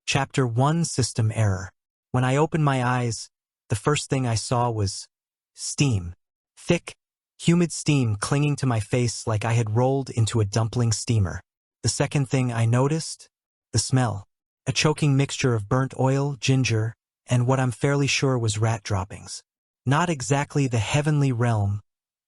Chapter 1 System Error. When I opened my eyes, the first thing I saw was steam. Thick, humid steam clinging to my face like I had rolled into a dumpling steamer. The second thing I noticed? The smell. A choking mixture of burnt oil, ginger, and what I'm fairly sure was rat droppings. Not exactly the heavenly realm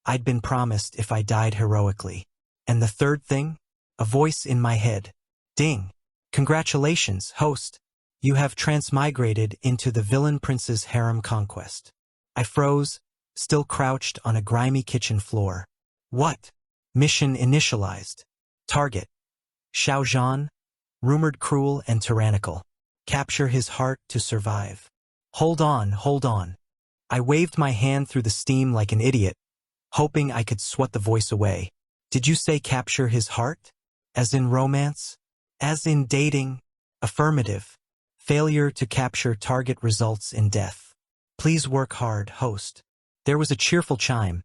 I'd been promised if I died heroically. And the third thing? A voice in my head. Ding. Congratulations, host. You have transmigrated into the villain prince's harem conquest. I froze, still crouched on a grimy kitchen floor. What? Mission initialized. Target. Xiao Zhan, rumored cruel and tyrannical. Capture his heart to survive. Hold on, hold on. I waved my hand through the steam like an idiot, hoping I could swat the voice away. Did you say capture his heart? As in romance? As in dating? Affirmative. Failure to capture target results in death. Please work hard, host. There was a cheerful chime,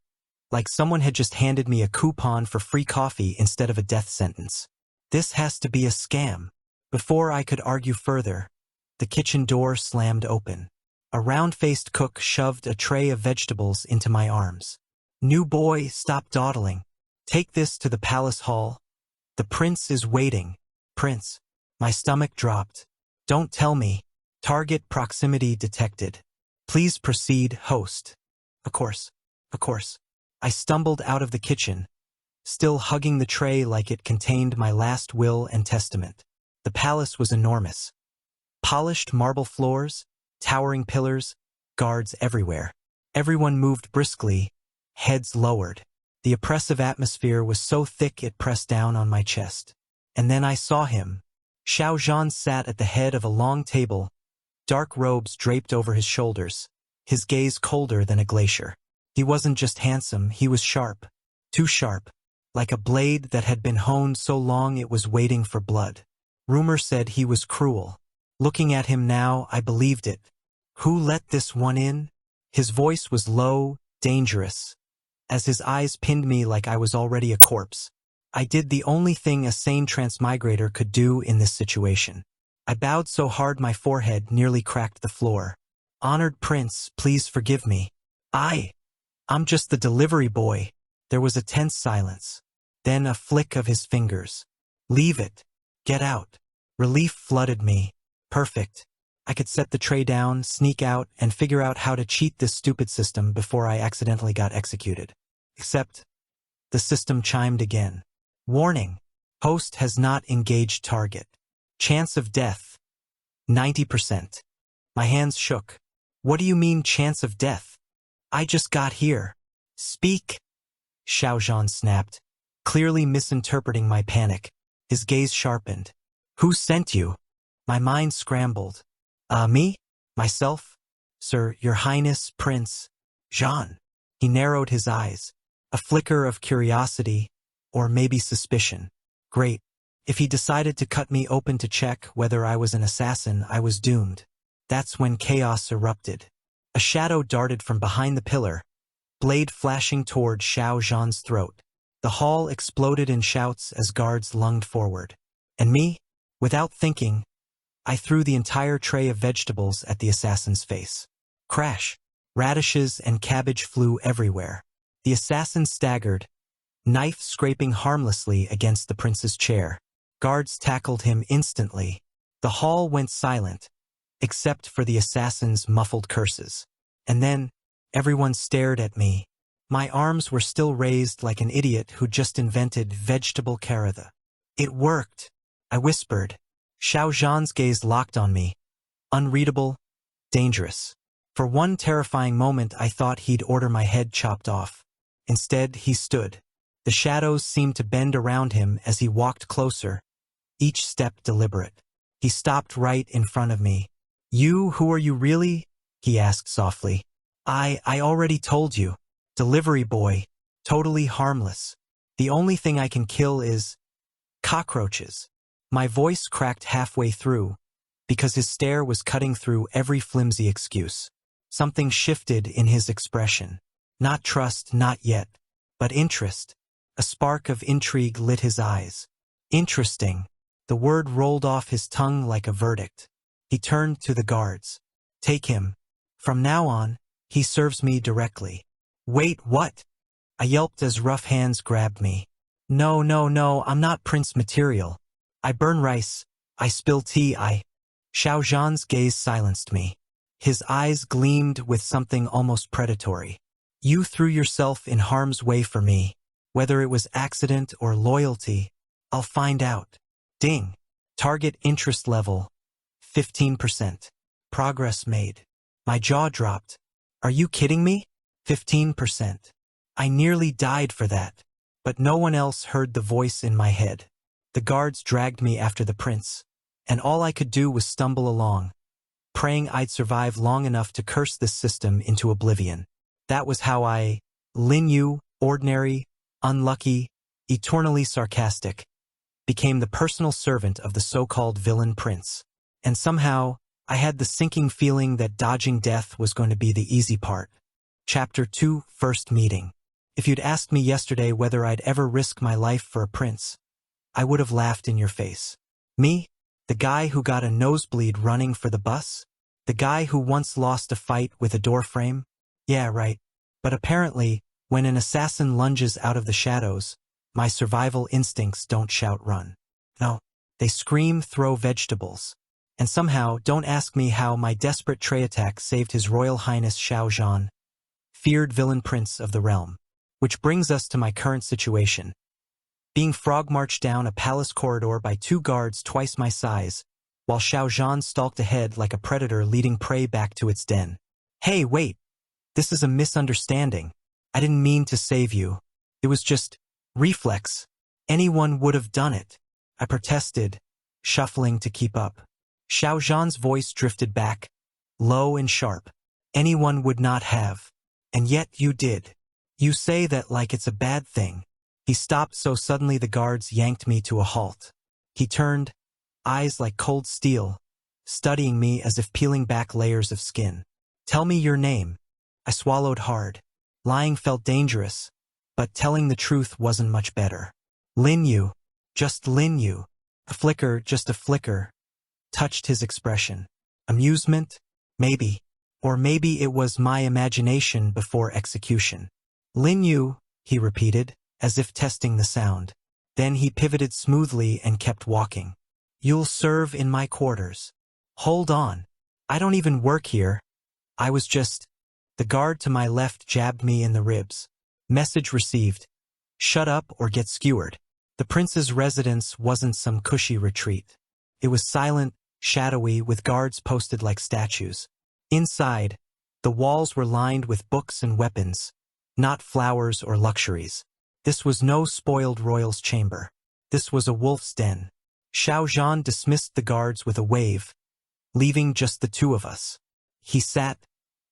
like someone had just handed me a coupon for free coffee instead of a death sentence. This has to be a scam. Before I could argue further, the kitchen door slammed open. A round-faced cook shoved a tray of vegetables into my arms. New boy, stop dawdling. Take this to the palace hall. The prince is waiting. Prince. My stomach dropped. Don't tell me. Target proximity detected. Please proceed, host. Of course. I stumbled out of the kitchen, still hugging the tray like it contained my last will and testament. The palace was enormous. Polished marble floors, towering pillars, guards everywhere. Everyone moved briskly, heads lowered. The oppressive atmosphere was so thick it pressed down on my chest. And then I saw him. Xiao Zhan sat at the head of a long table, dark robes draped over his shoulders, his gaze colder than a glacier. He wasn't just handsome, he was sharp. Too sharp, like a blade that had been honed so long it was waiting for blood. Rumor said he was cruel. Looking at him now, I believed it. Who let this one in? His voice was low, dangerous, as his eyes pinned me like I was already a corpse. I did the only thing a sane transmigrator could do in this situation. I bowed so hard my forehead nearly cracked the floor. Honored prince, please forgive me. I'm just the delivery boy. There was a tense silence. Then a flick of his fingers. Leave it. Get out. Relief flooded me. Perfect. I could set the tray down, sneak out, and figure out how to cheat this stupid system before I accidentally got executed. Except, the system chimed again. Warning. Host has not engaged target. Chance of death. 90%. My hands shook. What do you mean chance of death? I just got here. Speak. Xiao Zhan snapped, clearly misinterpreting my panic. His gaze sharpened. Who sent you? My mind scrambled. Me? Myself? Sir, Your Highness, Prince Zhan. He narrowed his eyes. A flicker of curiosity, or maybe suspicion. Great. If he decided to cut me open to check whether I was an assassin, I was doomed. That's when chaos erupted. A shadow darted from behind the pillar, blade flashing toward Xiao Zhan's throat. The hall exploded in shouts as guards lunged forward. And me? Without thinking, I threw the entire tray of vegetables at the assassin's face. Crash! Radishes and cabbage flew everywhere. The assassin staggered, knife scraping harmlessly against the prince's chair. Guards tackled him instantly. The hall went silent, except for the assassin's muffled curses. And then, everyone stared at me. My arms were still raised like an idiot who just invented vegetable karatha. It worked, I whispered. Xiao Zhan's gaze locked on me. Unreadable, dangerous. For one terrifying moment I thought he'd order my head chopped off. Instead, he stood. The shadows seemed to bend around him as he walked closer, each step deliberate. He stopped right in front of me. Who are you really? He asked softly. I already told you. Delivery boy. Totally harmless. The only thing I can kill is cockroaches. My voice cracked halfway through, because his stare was cutting through every flimsy excuse. Something shifted in his expression. Not trust, not yet, but interest. A spark of intrigue lit his eyes. Interesting. The word rolled off his tongue like a verdict. He turned to the guards. Take him. From now on, he serves me directly. Wait, what? I yelped as rough hands grabbed me. No, no, no, I'm not prince material. I burn rice. I spill tea. Xiao Zhan's gaze silenced me. His eyes gleamed with something almost predatory. You threw yourself in harm's way for me. Whether it was accident or loyalty, I'll find out. Ding. Target interest level, 15%. Progress made. My jaw dropped. Are you kidding me? 15%. I nearly died for that. But no one else heard the voice in my head. The guards dragged me after the prince, and all I could do was stumble along, praying I'd survive long enough to curse this system into oblivion. That was how Lin Yu, ordinary, unlucky, eternally sarcastic, became the personal servant of the so-called villain prince. And somehow, I had the sinking feeling that dodging death was going to be the easy part. Chapter 2, First Meeting. If you'd asked me yesterday whether I'd ever risk my life for a prince, I would have laughed in your face. Me? The guy who got a nosebleed running for the bus? The guy who once lost a fight with a doorframe? Yeah, right. But apparently, when an assassin lunges out of the shadows, my survival instincts don't shout run. No, they scream throw vegetables. And somehow, don't ask me how my desperate tray attack saved His Royal Highness Xiao Zhan, feared villain prince of the realm. Which brings us to my current situation. Being frog-marched down a palace corridor by 2 guards twice my size, while Xiao Zhan stalked ahead like a predator leading prey back to its den. Hey, wait! This is a misunderstanding. I didn't mean to save you. It was just reflex. Anyone would have done it. I protested, shuffling to keep up. Xiao Zhan's voice drifted back, low and sharp. Anyone would not have. And yet you did. You say that like it's a bad thing. He stopped so suddenly the guards yanked me to a halt. He turned, eyes like cold steel, studying me as if peeling back layers of skin. Tell me your name. I swallowed hard. Lying felt dangerous, but telling the truth wasn't much better. Lin Yu. Just Lin Yu. A flicker, just a flicker, touched his expression. Amusement? Maybe. Or maybe it was my imagination before execution. Lin Yu, he repeated, as if testing the sound. Then he pivoted smoothly and kept walking. You'll serve in my quarters. Hold on. I don't even work here. I was just... The guard to my left jabbed me in the ribs. Message received. Shut up or get skewered. The prince's residence wasn't some cushy retreat. It was silent, shadowy, with guards posted like statues. Inside, the walls were lined with books and weapons, not flowers or luxuries. This was no spoiled royal's chamber. This was a wolf's den. Xiao Zhan dismissed the guards with a wave, leaving just the 2 of us. He sat,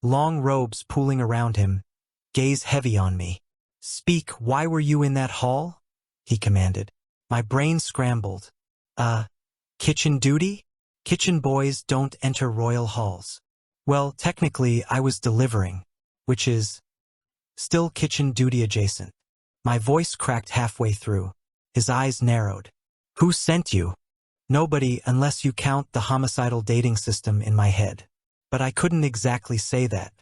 long robes pooling around him, gaze heavy on me. Speak, why were you in that hall? He commanded. My brain scrambled. Kitchen duty? Kitchen boys don't enter royal halls. Well, technically, I was delivering, which is still kitchen duty adjacent. My voice cracked halfway through. His eyes narrowed. Who sent you? Nobody, unless you count the homicidal dating system in my head. But I couldn't exactly say that.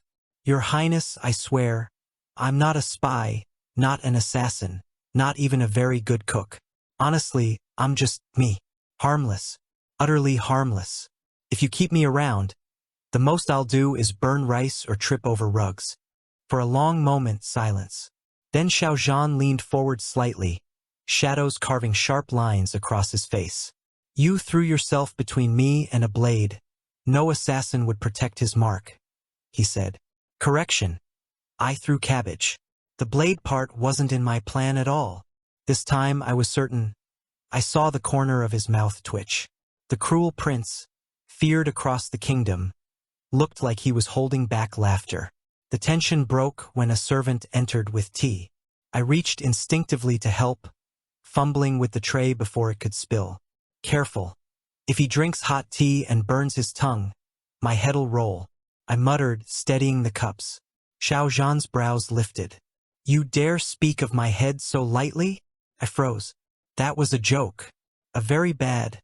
Your Highness, I swear, I'm not a spy, not an assassin, not even a very good cook. Honestly, I'm just me. Harmless. Utterly harmless. If you keep me around, the most I'll do is burn rice or trip over rugs. For a long moment, silence. Then Xiao Zhan leaned forward slightly, shadows carving sharp lines across his face. You threw yourself between me and a blade. No assassin would protect his mark, he said. Correction. I threw cabbage. The blade part wasn't in my plan at all. This time I was certain. I saw the corner of his mouth twitch. The cruel prince, feared across the kingdom, looked like he was holding back laughter. The tension broke when a servant entered with tea. I reached instinctively to help, fumbling with the tray before it could spill. Careful. If he drinks hot tea and burns his tongue, my head'll roll. I muttered, steadying the cups. Xiao Zhan's brows lifted. You dare speak of my head so lightly? I froze. That was a joke. A very bad,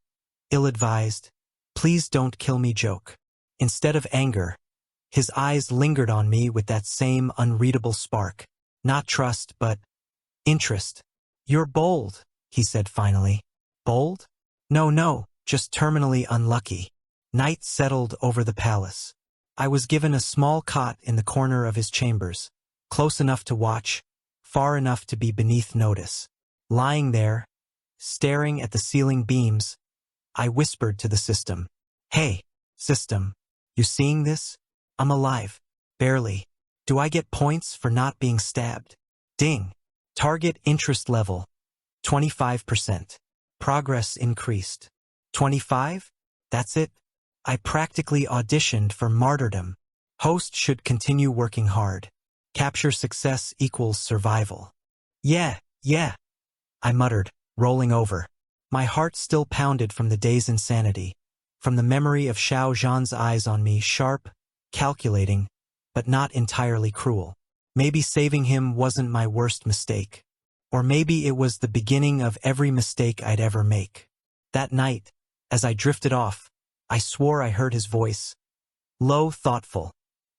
ill-advised, please don't kill me joke. Instead of anger, his eyes lingered on me with that same unreadable spark. Not trust, but interest. You're bold, he said finally. Bold? No, just terminally unlucky. Night settled over the palace. I was given a small cot in the corner of his chambers, close enough to watch, far enough to be beneath notice. Lying there, staring at the ceiling beams, I whispered to the system. Hey, system, you seeing this? I'm alive. Barely. Do I get points for not being stabbed? Ding. Target interest level. 25%. Progress increased. 25? That's it? I practically auditioned for martyrdom. Host should continue working hard. Capture success equals survival. Yeah. I muttered, rolling over. My heart still pounded from the day's insanity, from the memory of Xiao Zhan's eyes on me, sharp, calculating, but not entirely cruel. Maybe saving him wasn't my worst mistake. Or maybe it was the beginning of every mistake I'd ever make. That night, as I drifted off, I swore I heard his voice, low, thoughtful,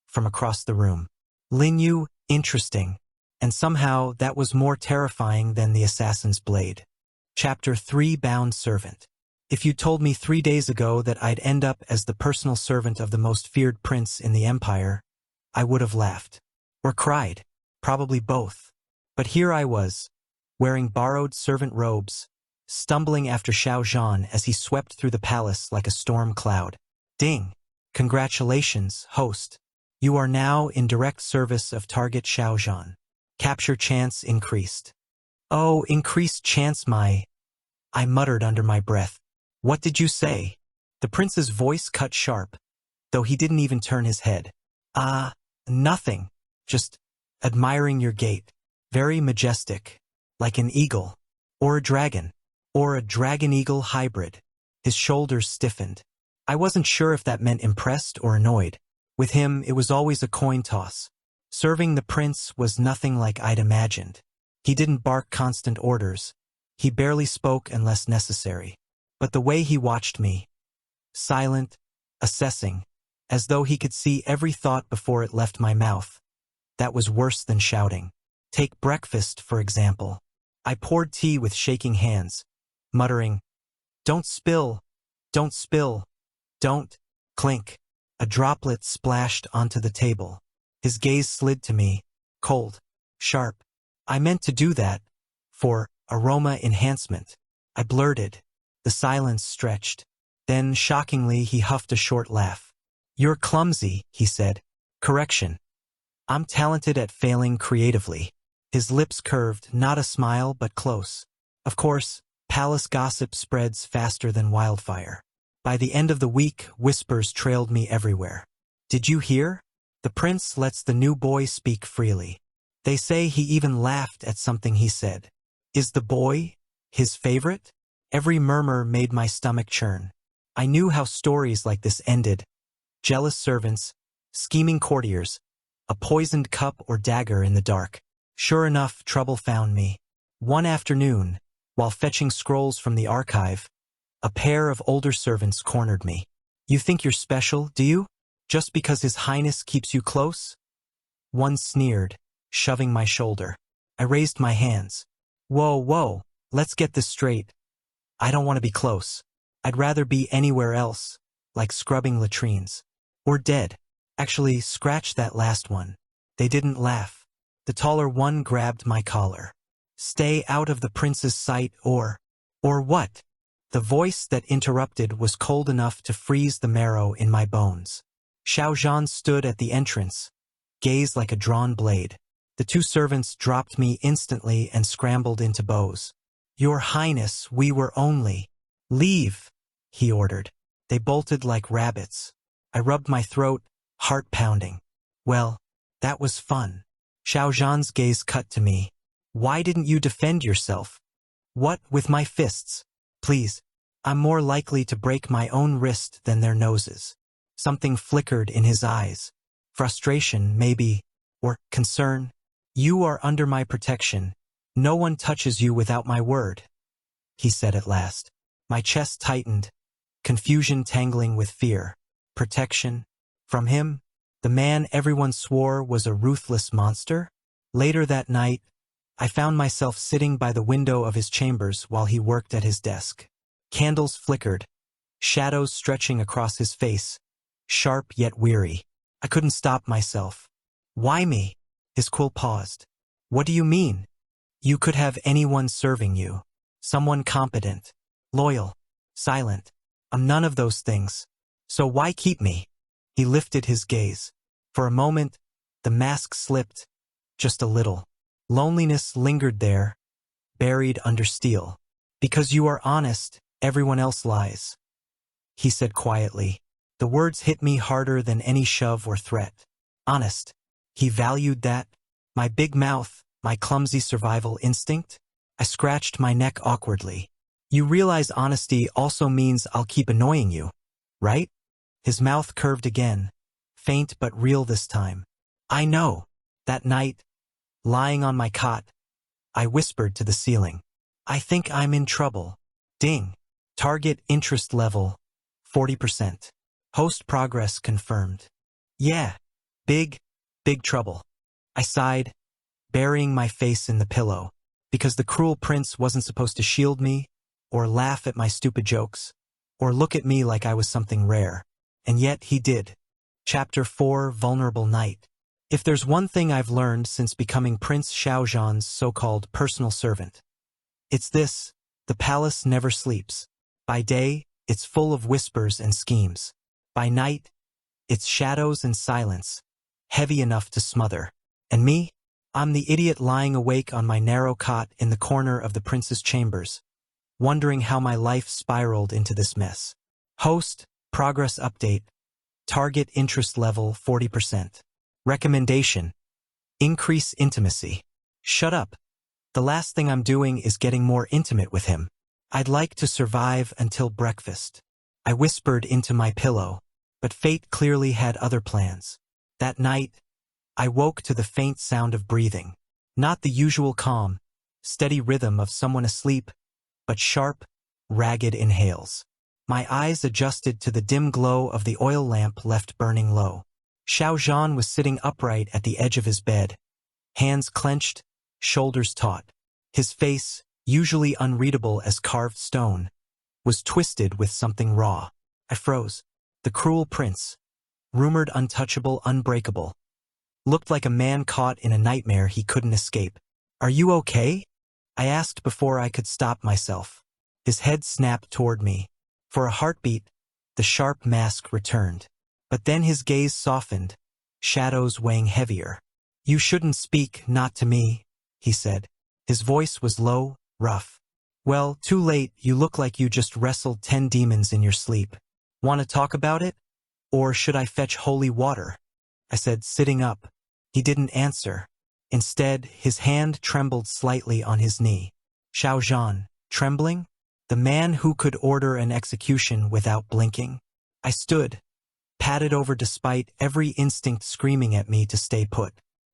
from across the room. Lin Yu, interesting. And somehow that was more terrifying than the assassin's blade. Chapter 3, Bound Servant. If you told me 3 days ago that I'd end up as the personal servant of the most feared prince in the empire, I would have laughed. Or cried. Probably both. But here I was, wearing borrowed servant robes, stumbling after Xiao Zhan as he swept through the palace like a storm cloud. Ding! Congratulations, host. You are now in direct service of target Xiao Zhan. Capture chance increased. Oh, increased chance I muttered under my breath. What did you say? The prince's voice cut sharp, though he didn't even turn his head. Nothing. Just admiring your gait. Very majestic. Like an eagle. Or a dragon. Or a dragon-eagle hybrid. His shoulders stiffened. I wasn't sure if that meant impressed or annoyed. With him, it was always a coin toss. Serving the prince was nothing like I'd imagined. He didn't bark constant orders. He barely spoke unless necessary. But the way he watched me, silent, assessing, as though he could see every thought before it left my mouth, that was worse than shouting. Take breakfast, for example. I poured tea with shaking hands, muttering, "Don't spill, don't spill, don't." Clink. A droplet splashed onto the table. His gaze slid to me, cold, sharp. I meant to do that, for aroma enhancement. I blurted. The silence stretched. Then, shockingly, he huffed a short laugh. You're clumsy, he said. Correction. I'm talented at failing creatively. His lips curved, not a smile, but close. Of course, palace gossip spreads faster than wildfire. By the end of the week, whispers trailed me everywhere. Did you hear? The prince lets the new boy speak freely. They say he even laughed at something he said. Is the boy his favorite? Every murmur made my stomach churn. I knew how stories like this ended. Jealous servants, scheming courtiers, a poisoned cup or dagger in the dark. Sure enough, trouble found me. One afternoon, while fetching scrolls from the archive, a pair of older servants cornered me. You think you're special, do you? Just because His Highness keeps you close? One sneered, shoving my shoulder. I raised my hands. Whoa, let's get this straight. I don't want to be close. I'd rather be anywhere else, like scrubbing latrines. Or dead. Actually, scratch that last one. They didn't laugh. The taller one grabbed my collar. Stay out of the prince's sight or what? The voice that interrupted was cold enough to freeze the marrow in my bones. Xiao Zhan stood at the entrance, gaze like a drawn blade. The two servants dropped me instantly and scrambled into bows. Your Highness, we were only... Leave, he ordered. They bolted like rabbits. I rubbed my throat, heart pounding. Well, that was fun. Xiao Zhan's gaze cut to me. Why didn't you defend yourself? What, with my fists? Please, I'm more likely to break my own wrist than their noses. Something flickered in his eyes. Frustration, maybe, or concern. You are under my protection. No one touches you without my word, he said at last. My chest tightened. confusion tangling with fear, protection. From him, the man everyone swore was a ruthless monster? Later that night, I found myself sitting by the window of his chambers while he worked at his desk. Candles flickered, shadows stretching across his face, sharp yet weary. I couldn't stop myself. Why me? His quill paused. What do you mean? You could have anyone serving you. Someone competent, loyal, silent. I'm none of those things. So why keep me? He lifted his gaze. For a moment, the mask slipped, just a little. Loneliness lingered there, buried under steel. Because you are honest, everyone else lies, he said quietly. The words hit me harder than any shove or threat. Honest. He valued that. My big mouth, my clumsy survival instinct. I scratched my neck awkwardly. You realize honesty also means I'll keep annoying you, right? His mouth curved again, faint but real this time. I know. That night, lying on my cot, I whispered to the ceiling. I think I'm in trouble. Ding. Target interest level, 40%. Host progress confirmed. Yeah, big trouble. I sighed, burying my face in the pillow, because the cruel prince wasn't supposed to shield me, or laugh at my stupid jokes, or look at me like I was something rare. And yet he did. Chapter 4, Vulnerable Night. If there's one thing I've learned since becoming Prince Xiaozhan's so-called personal servant, it's this: the palace never sleeps. By day, it's full of whispers and schemes. By night, it's shadows and silence, heavy enough to smother. And me? I'm the idiot lying awake on my narrow cot in the corner of the prince's chambers, wondering how my life spiraled into this mess. Host, progress update. Target interest level 40%. Recommendation: increase intimacy. Shut up. The last thing I'm doing is getting more intimate with him. I'd like to survive until breakfast. I whispered into my pillow, but fate clearly had other plans. That night, I woke to the faint sound of breathing. Not the usual calm, steady rhythm of someone asleep, but sharp, ragged inhales. My eyes adjusted to the dim glow of the oil lamp left burning low. Xiaozhan was sitting upright at the edge of his bed, hands clenched, shoulders taut. His face, usually unreadable as carved stone, was twisted with something raw. I froze. The cruel prince, rumored untouchable, unbreakable, looked like a man caught in a nightmare he couldn't escape. Are you okay? I asked before I could stop myself. His head snapped toward me. For a heartbeat, the sharp mask returned. But then his gaze softened, shadows weighing heavier. You shouldn't speak, not to me, he said. His voice was low, rough. Well, too late. You look like you just wrestled 10 demons in your sleep. Want to talk about it? Or should I fetch holy water? I said, sitting up. He didn't answer. Instead, his hand trembled slightly on his knee. Xiaozhan, trembling? The man who could order an execution without blinking? I stood, padded over despite every instinct screaming at me to stay put.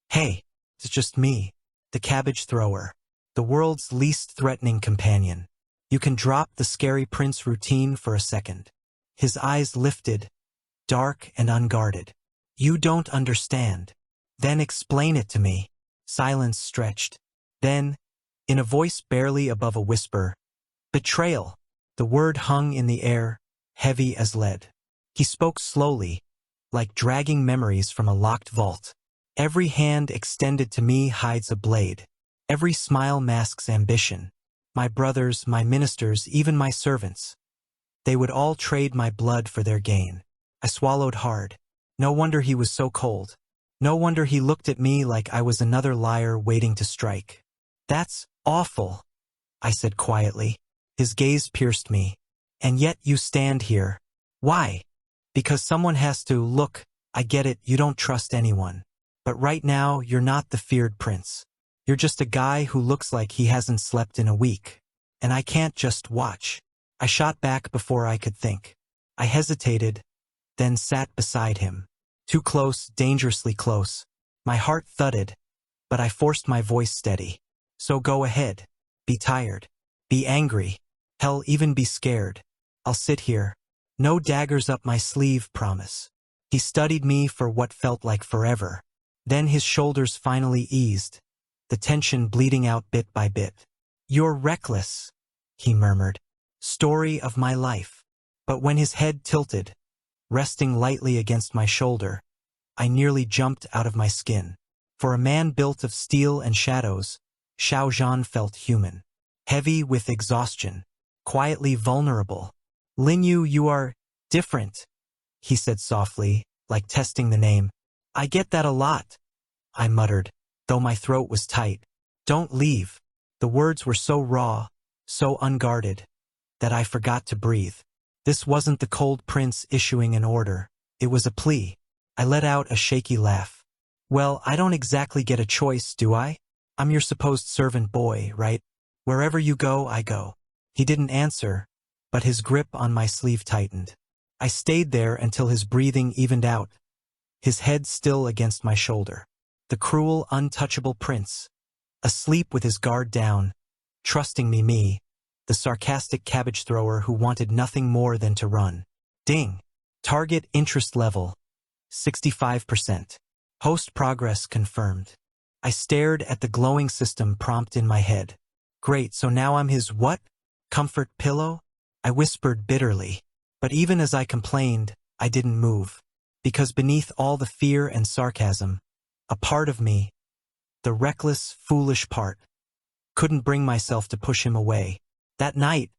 Hey, it's just me, the cabbage thrower, the world's least threatening companion. You can drop the scary prince routine for a second. His eyes lifted, dark and unguarded. You don't understand. Then explain it to me. Silence stretched. Then, in a voice barely above a whisper, betrayal. The word hung in the air, heavy as lead. He spoke slowly, like dragging memories from a locked vault. Every hand extended to me hides a blade. Every smile masks ambition. My brothers, my ministers, even my servants. They would all trade my blood for their gain. I swallowed hard. No wonder he was so cold. No wonder he looked at me like I was another liar waiting to strike. That's awful, I said quietly. His gaze pierced me. And yet you stand here. Why? Because someone has to. Look, I get it, you don't trust anyone. But right now, you're not the feared prince. You're just a guy who looks like he hasn't slept in a week. And I can't just watch. I shot back before I could think. I hesitated, then sat beside him. Too close, dangerously close. My heart thudded, but I forced my voice steady. So go ahead. Be tired. Be angry. Hell, even be scared. I'll sit here, No daggers up my sleeve, promise. He studied me for what felt like forever. Then his shoulders finally eased, the tension bleeding out bit by bit. You're reckless, he murmured. Story of my life. But when his head tilted, resting lightly against my shoulder, I nearly jumped out of my skin. For a man built of steel and shadows, Xiao Zhan felt human. Heavy with exhaustion, quietly vulnerable. Lin Yu, you are different, he said softly, like testing the name. I get that a lot, I muttered, though my throat was tight. Don't leave. The words were so raw, so unguarded, that I forgot to breathe. This wasn't the cold prince issuing an order. It was a plea. I let out a shaky laugh. Well, I don't exactly get a choice, do I? I'm your supposed servant boy, right? Wherever you go, I go. He didn't answer, but his grip on my sleeve tightened. I stayed there until his breathing evened out, his head still against my shoulder. The cruel, untouchable prince, asleep with his guard down, trusting me, the sarcastic cabbage thrower who wanted nothing more than to run. Ding. Target interest level, 65%. Host progress confirmed. I stared at the glowing system prompt in my head. Great, so now I'm his what? Comfort pillow? I whispered bitterly. But even as I complained, I didn't move. Because beneath all the fear and sarcasm, a part of me, the reckless, foolish part, couldn't bring myself to push him away. That night,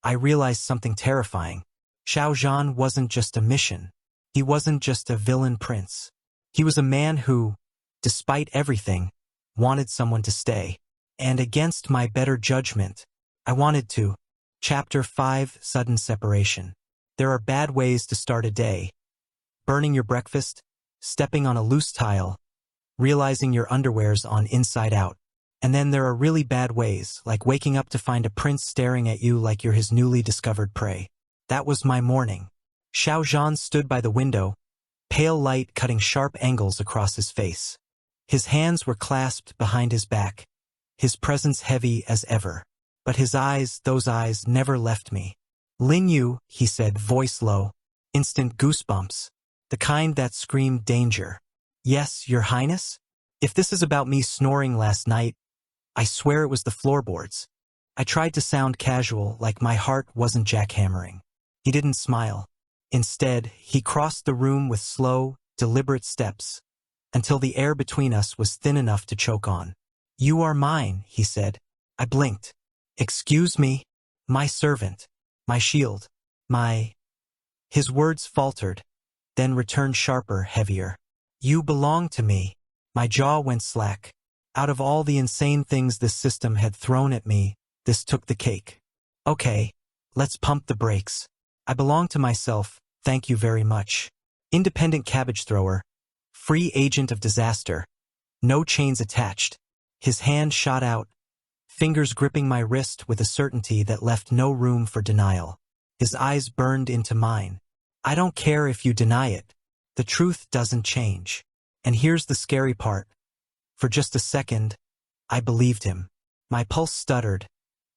I realized something terrifying. Xiao Zhan wasn't just a mission. He wasn't just a villain prince. He was a man who, despite everything, wanted someone to stay. And against my better judgment, I wanted to. Chapter 5: Sudden Separation. There are bad ways to start a day. Burning your breakfast, stepping on a loose tile, realizing your underwear's on inside out. And then there are really bad ways, like waking up to find a prince staring at you like you're his newly discovered prey. That was my morning. Xiao Zhan stood by the window, pale light cutting sharp angles across his face. His hands were clasped behind his back, his presence heavy as ever. But his eyes, those eyes, never left me. Lin Yu, he said, voice low. Instant goosebumps. The kind that screamed danger. Yes, Your Highness? If this is about me snoring last night, I swear it was the floorboards. I tried to sound casual, like my heart wasn't jackhammering. He didn't smile. Instead, he crossed the room with slow, deliberate steps, until the air between us was thin enough to choke on. You are mine, he said. I blinked. Excuse me? My servant. My shield. My... His words faltered, then returned sharper, heavier. You belong to me. My jaw went slack. Out of all the insane things this system had thrown at me, this took the cake. Okay, let's pump the brakes. I belong to myself, thank you very much. Independent cabbage thrower. Free agent of disaster. No chains attached. His hand shot out, fingers gripping my wrist with a certainty that left no room for denial. His eyes burned into mine. I don't care if you deny it. The truth doesn't change. And here's the scary part. For just a second, I believed him. My pulse stuttered,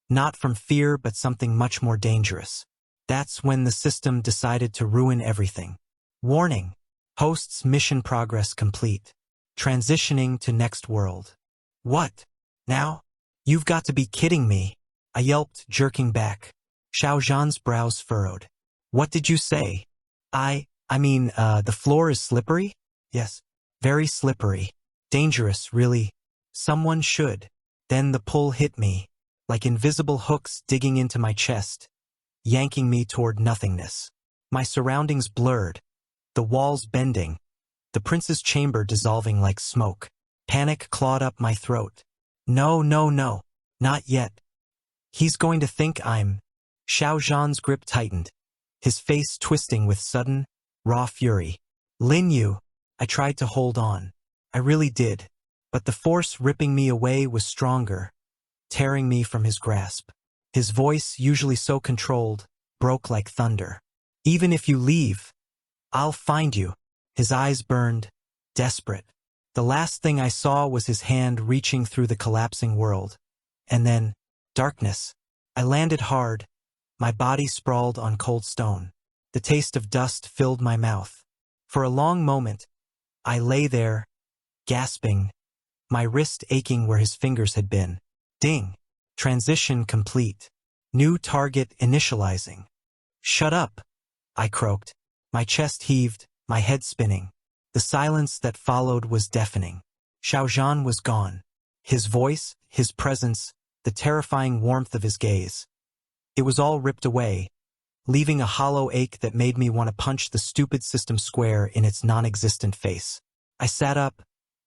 not from fear but something much more dangerous. That's when the system decided to ruin everything. Warning. Host's mission progress complete. Transitioning to next world. What? Now? You've got to be kidding me. I yelped, jerking back. Xiao Zhan's brows furrowed. What did you say? The floor is slippery? Yes. Very slippery. Dangerous, really. Someone should. Then the pull hit me, like invisible hooks digging into my chest, yanking me toward nothingness. My surroundings blurred, the walls bending, the prince's chamber dissolving like smoke. Panic clawed up my throat. No, not yet. He's going to think I'm... Xiao Zhan's grip tightened, his face twisting with sudden, raw fury. Lin Yu, I tried to hold on. I really did. But the force ripping me away was stronger, tearing me from his grasp. His voice, usually so controlled, broke like thunder. Even if you leave, I'll find you. His eyes burned, desperate. The last thing I saw was his hand reaching through the collapsing world. And then, darkness. I landed hard, my body sprawled on cold stone. The taste of dust filled my mouth. For a long moment, I lay there, gasping, my wrist aching where his fingers had been. Ding. Transition complete. New target initializing. Shut up, I croaked. My chest heaved, my head spinning. The silence that followed was deafening. Xiaozhan was gone. His voice, his presence, the terrifying warmth of his gaze. It was all ripped away, leaving a hollow ache that made me want to punch the stupid system square in its non-existent face. I sat up,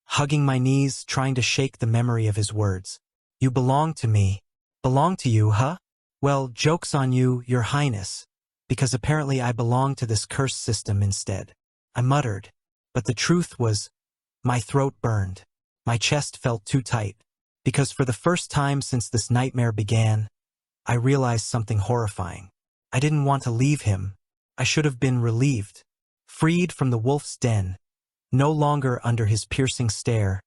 hugging my knees, trying to shake the memory of his words. You belong to me. Belong to you, huh? Well, joke's on you, Your Highness, because apparently I belong to this cursed system instead. I muttered, but the truth was, my throat burned. My chest felt too tight, because for the first time since this nightmare began, I realized something horrifying. I didn't want to leave him. I should have been relieved, freed from the wolf's den, no longer under his piercing stare,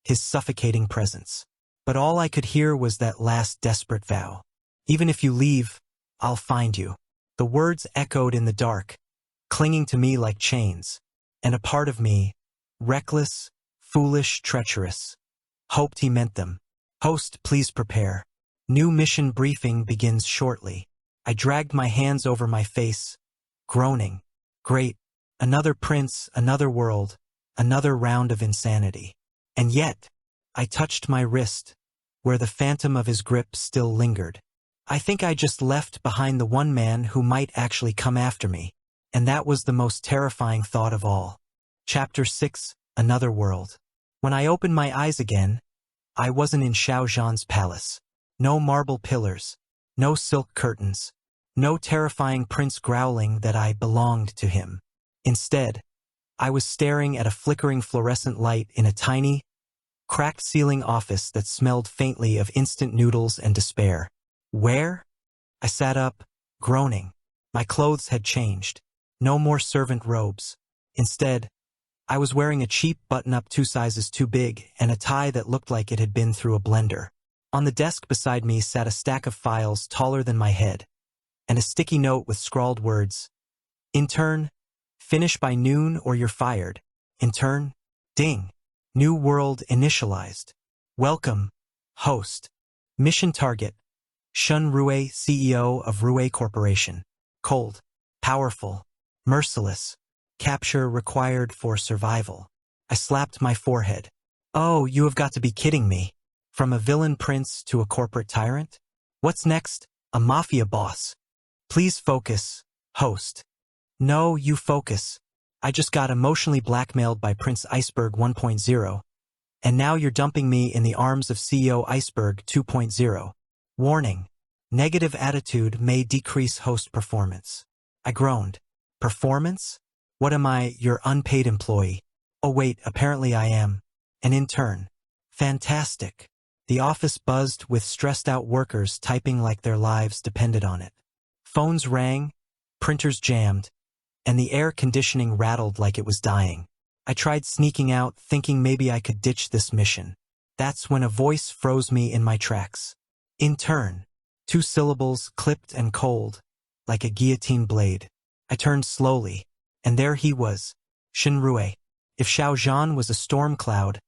his suffocating presence. But all I could hear was that last desperate vow. Even if you leave, I'll find you. The words echoed in the dark, clinging to me like chains, and a part of me, reckless, foolish, treacherous, hoped he meant them. Host, please prepare. New mission briefing begins shortly. I dragged my hands over my face, groaning. Great. Another prince, another world, another round of insanity. And yet, I touched my wrist, where the phantom of his grip still lingered. I think I just left behind the one man who might actually come after me. And that was the most terrifying thought of all. Chapter 6, Another World. When I opened my eyes again, I wasn't in Xiaozhan's palace. No marble pillars, no silk curtains, no terrifying prince growling that I belonged to him. Instead, I was staring at a flickering fluorescent light in a tiny, cracked ceiling office that smelled faintly of instant noodles and despair. Where? I sat up, groaning. My clothes had changed. No more servant robes. Instead, I was wearing a cheap button-up 2 sizes too big and a tie that looked like it had been through a blender. On the desk beside me sat a stack of files taller than my head, and a sticky note with scrawled words. Intern, finish by noon or you're fired. Intern, ding. New world initialized. Welcome, host. Mission target. Shun Rue, CEO of Rue Corporation. Cold, powerful, merciless. Capture required for survival. I slapped my forehead. Oh, you have got to be kidding me. From a villain prince to a corporate tyrant? What's next? A mafia boss. Please focus, host. No, you focus. I just got emotionally blackmailed by Prince Iceberg 1.0, and now you're dumping me in the arms of CEO Iceberg 2.0. Warning. Negative attitude may decrease host performance. I groaned. Performance? What am I, your unpaid employee? Oh wait, apparently I am. An intern. Fantastic. The office buzzed with stressed-out workers typing like their lives depended on it. Phones rang, printers jammed, and the air conditioning rattled like it was dying. I tried sneaking out, thinking maybe I could ditch this mission. That's when a voice froze me in my tracks. Intern. 2 syllables, clipped and cold, like a guillotine blade. I turned slowly, and there he was, Shenrue. If Xiaozhan was a storm cloud,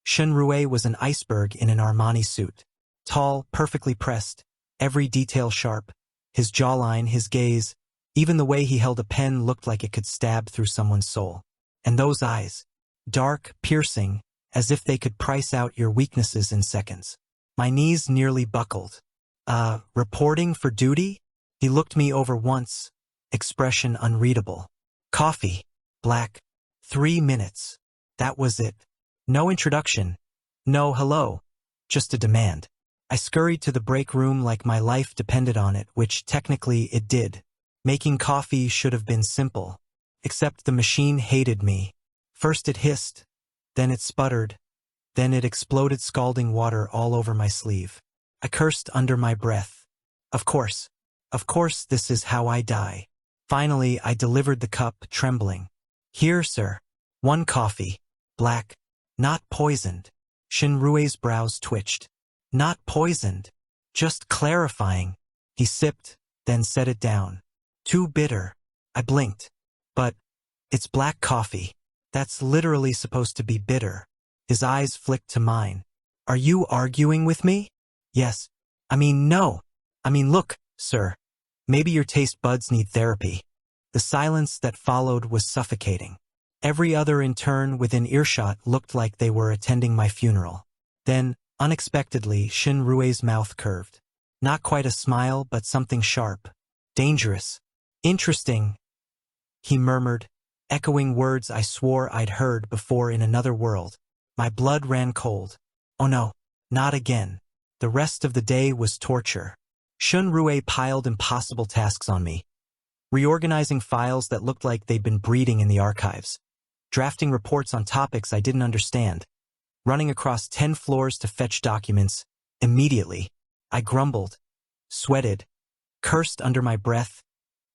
Shenrue was an iceberg in an Armani suit. Tall, perfectly pressed, every detail sharp, his jawline, his gaze, even the way he held a pen looked like it could stab through someone's soul. And those eyes, dark, piercing, as if they could price out your weaknesses in seconds. My knees nearly buckled. Reporting for duty? He looked me over once, expression unreadable. Coffee. Black. 3 minutes. That was it. No introduction. No hello. Just a demand. I scurried to the break room like my life depended on it, which technically it did. Making coffee should have been simple. Except the machine hated me. First it hissed, then it sputtered, then it exploded scalding water all over my sleeve. I cursed under my breath. Of course this is how I die. Finally, I delivered the cup, trembling. Here, sir. 1 coffee. Black. Not poisoned. Shinrue's brows twitched. Not poisoned. Just clarifying. He sipped, then set it down. Too bitter. I blinked. But it's black coffee. That's literally supposed to be bitter. His eyes flicked to mine. Are you arguing with me? Yes. No. Look, sir. Maybe your taste buds need therapy. The silence that followed was suffocating. Every other intern within earshot looked like they were attending my funeral. Then, unexpectedly, Shin Rue's mouth curved. Not quite a smile, but something sharp. Dangerous. Interesting, he murmured, echoing words I swore I'd heard before in another world. My blood ran cold. Oh no, not again. The rest of the day was torture. Shun Rue piled impossible tasks on me. Reorganizing files that looked like they'd been breeding in the archives. Drafting reports on topics I didn't understand. Running across 10 floors to fetch documents. Immediately, I grumbled, sweated, cursed under my breath,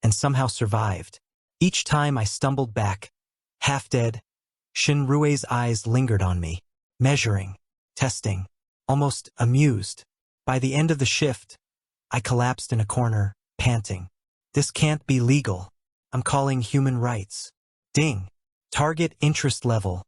and somehow survived. Each time I stumbled back, half dead, Shin Rue's eyes lingered on me, measuring, testing, almost amused. By the end of the shift, I collapsed in a corner, panting. This can't be legal. I'm calling human rights. Ding. Target interest level,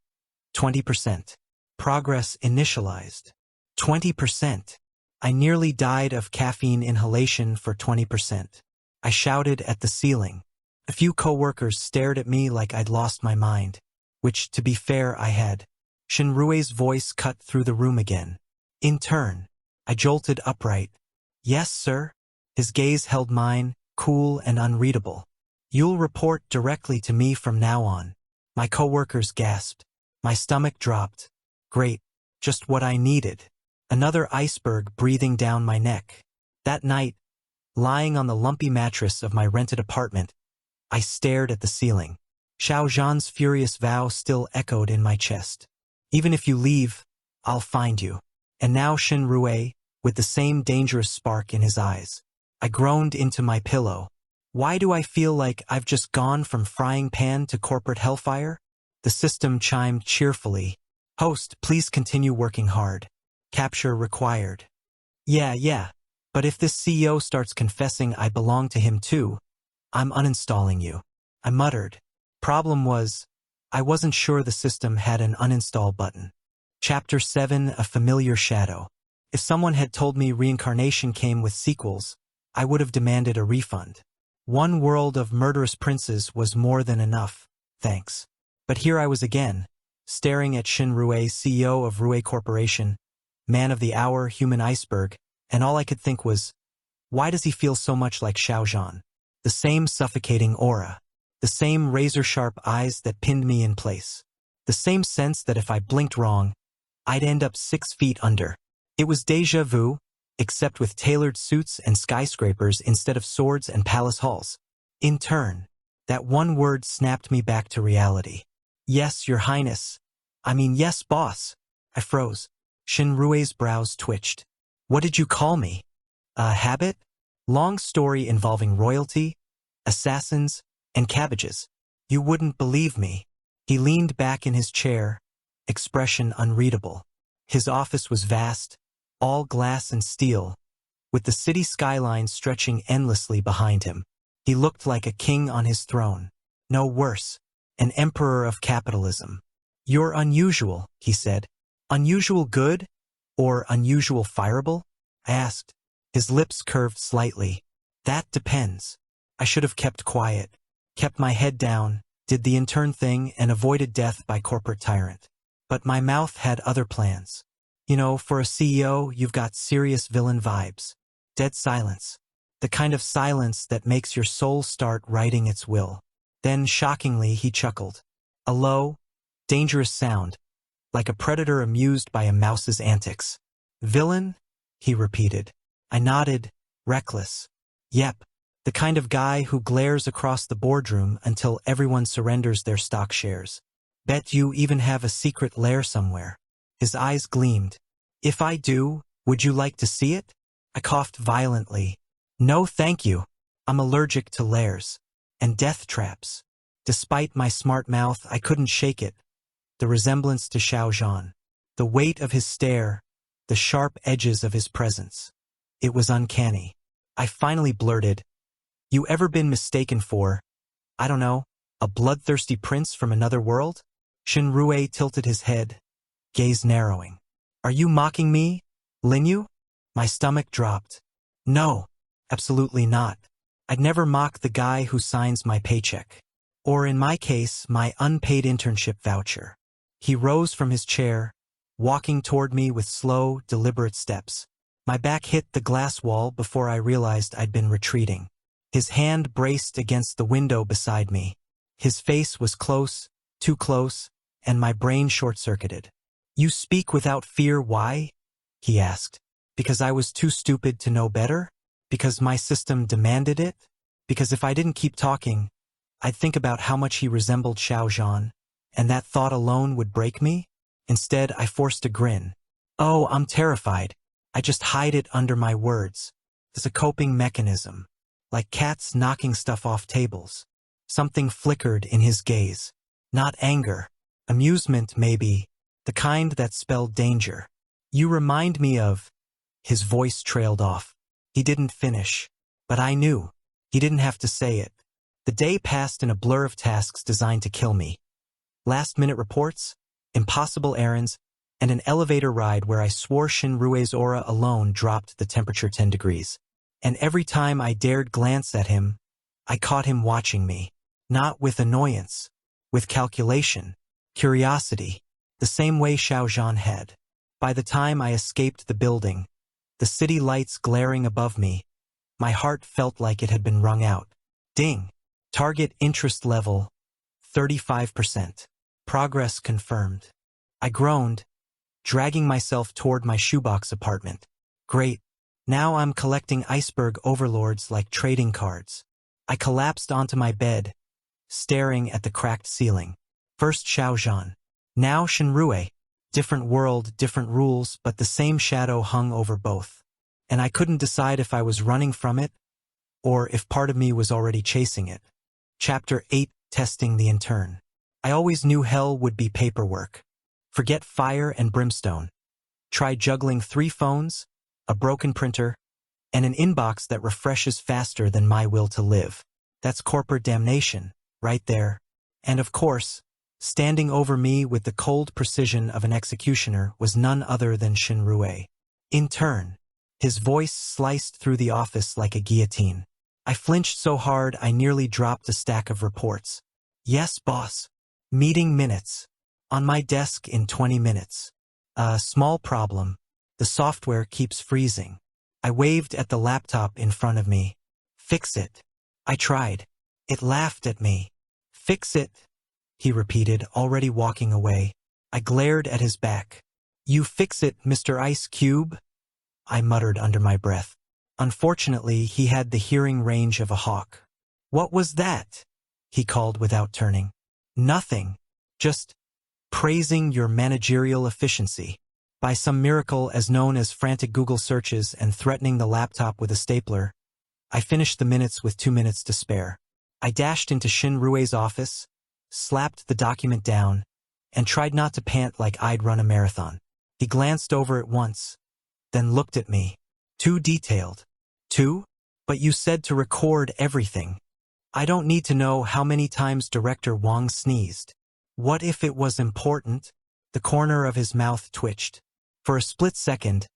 20%. Progress initialized, 20%. I nearly died of caffeine inhalation for 20%. I shouted at the ceiling. A few coworkers stared at me like I'd lost my mind, which, to be fair, I had. Shinrue's voice cut through the room again. Intern. I jolted upright. Yes, sir. His gaze held mine, cool and unreadable. You'll report directly to me from now on. My coworkers gasped. My stomach dropped. Great. Just what I needed. Another iceberg breathing down my neck. That night, lying on the lumpy mattress of my rented apartment, I stared at the ceiling. Xiao Zhan's furious vow still echoed in my chest. Even if you leave, I'll find you. And now Shin Rue, with the same dangerous spark in his eyes. I groaned into my pillow. Why do I feel like I've just gone from frying pan to corporate hellfire? The system chimed cheerfully. Host, please continue working hard. Capture required. Yeah. But if this CEO starts confessing I belong to him too, I'm uninstalling you. I muttered. Problem was, I wasn't sure the system had an uninstall button. Chapter 7, A Familiar Shadow. If someone had told me reincarnation came with sequels, I would have demanded a refund. One world of murderous princes was more than enough, thanks. But here I was again, staring at Shin Rue, CEO of Rue Corporation, man of the hour, human iceberg, and all I could think was, why does he feel so much like Xiao Zhan? The same suffocating aura. The same razor-sharp eyes that pinned me in place. The same sense that if I blinked wrong, I'd end up 6 feet under. It was déjà vu, except with tailored suits and skyscrapers instead of swords and palace halls. Intern. That one word snapped me back to reality. Yes, Your Highness. Yes, boss. I froze. Shin Rue's brows twitched. What did you call me? A habit? Long story involving royalty, assassins, and cabbages. You wouldn't believe me. He leaned back in his chair, expression unreadable. His office was vast, all glass and steel, with the city skyline stretching endlessly behind him. He looked like a king on his throne. No worse, an emperor of capitalism. You're unusual, he said. Unusual good? Or unusual fireable? I asked. His lips curved slightly. That depends. I should have kept quiet, kept my head down, did the intern thing, and avoided death by corporate tyrant. But my mouth had other plans. For a CEO, you've got serious villain vibes. Dead silence. The kind of silence that makes your soul start writing its will. Then, shockingly, he chuckled. A low, dangerous sound, like a predator amused by a mouse's antics. Villain? He repeated. I nodded, reckless. Yep, the kind of guy who glares across the boardroom until everyone surrenders their stock shares. Bet you even have a secret lair somewhere. His eyes gleamed. If I do, would you like to see it? I coughed violently. No, thank you. I'm allergic to lairs. And death traps. Despite my smart mouth, I couldn't shake it. The resemblance to Xiao Zhan. The weight of his stare. The sharp edges of his presence. It was uncanny. I finally blurted, You ever been mistaken for I don't know, a bloodthirsty prince from another world? Shinrue tilted his head, gaze narrowing. Are you mocking me, Linyu? My stomach dropped. No, absolutely not. I'd never mock the guy who signs my paycheck. Or in my case, my unpaid internship voucher. He rose from his chair, walking toward me with slow, deliberate steps. My back hit the glass wall before I realized I'd been retreating. His hand braced against the window beside me. His face was close, too close, and my brain short-circuited. You speak without fear, why? He asked. Because I was too stupid to know better? Because my system demanded it? Because if I didn't keep talking, I'd think about how much he resembled Xiao Zhan, and that thought alone would break me? Instead, I forced a grin. Oh, I'm terrified. I just hide it under my words. It's a coping mechanism. Like cats knocking stuff off tables. Something flickered in his gaze. Not anger. Amusement, maybe. The kind that spelled danger. You remind me of... His voice trailed off. He didn't finish. But I knew. He didn't have to say it. The day passed in a blur of tasks designed to kill me. Last-minute reports, impossible errands, and an elevator ride where I swore Shinrue's aura alone dropped the temperature 10 degrees. And every time I dared glance at him, I caught him watching me. Not with annoyance, with calculation, curiosity, the same way Xiao Zhan had. By the time I escaped the building, the city lights glaring above me, my heart felt like it had been wrung out. Ding! Target interest level, 35%. Progress confirmed. I groaned, dragging myself toward my shoebox apartment. Great. Now I'm collecting iceberg overlords like trading cards. I collapsed onto my bed, staring at the cracked ceiling. First Xiao Zhan. Now Shinrue. Different world, different rules, but the same shadow hung over both. And I couldn't decide if I was running from it, or if part of me was already chasing it. Chapter 8, Testing the Intern. I always knew hell would be paperwork. Forget fire and brimstone. Try juggling 3 phones, a broken printer, and an inbox that refreshes faster than my will to live. That's corporate damnation, right there. And of course, standing over me with the cold precision of an executioner was none other than Shinrue. Intern. His voice sliced through the office like a guillotine. I flinched so hard I nearly dropped a stack of reports. Yes, boss. Meeting minutes. On my desk in 20 minutes. Small problem. The software keeps freezing. I waved at the laptop in front of me. Fix it. I tried. It laughed at me. Fix it, he repeated, already walking away. I glared at his back. You fix it, Mr. Ice Cube? I muttered under my breath. Unfortunately, he had the hearing range of a hawk. What was that? He called without turning. Nothing. Just praising your managerial efficiency. By some miracle as known as frantic Google searches and threatening the laptop with a stapler, I finished the minutes with 2 minutes to spare. I dashed into Shinrue's office, slapped the document down, and tried not to pant like I'd run a marathon. He glanced over it once, then looked at me. Too detailed. Too? But you said to record everything. I don't need to know how many times Director Wang sneezed. What if it was important? The corner of his mouth twitched. For a split second,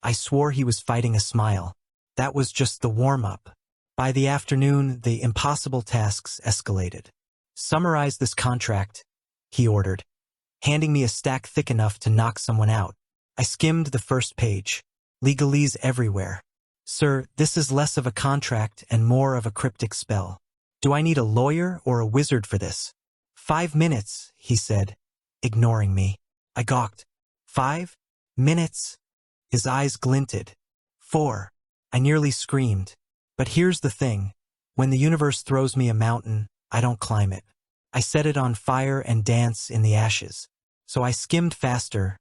I swore he was fighting a smile. That was just the warm-up. By the afternoon, the impossible tasks escalated. Summarize this contract, he ordered, handing me a stack thick enough to knock someone out. I skimmed the first page. Legalese everywhere. Sir, this is less of a contract and more of a cryptic spell. Do I need a lawyer or a wizard for this? 5 minutes, he said, ignoring me. I gawked. 5 minutes? His eyes glinted. 4. I nearly screamed. But here's the thing. When the universe throws me a mountain, I don't climb it. I set it on fire and dance in the ashes. So I skimmed faster,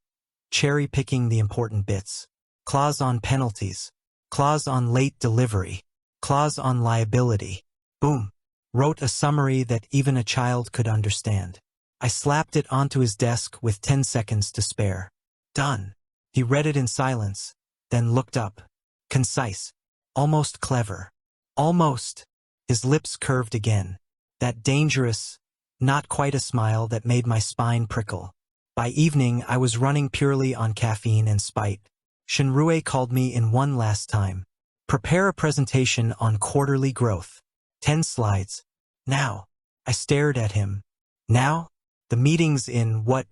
cherry-picking the important bits. Clause on penalties. Clause on late delivery. Clause on liability. Boom. Wrote a summary that even a child could understand. I slapped it onto his desk with 10 seconds to spare. Done. He read it in silence, then looked up. Concise. Almost clever. Almost. His lips curved again. That dangerous, not quite a smile that made my spine prickle. By evening, I was running purely on caffeine and spite. Shinrue called me in one last time. Prepare a presentation on quarterly growth. 10 slides. Now. I stared at him. Now? The meeting's in, what,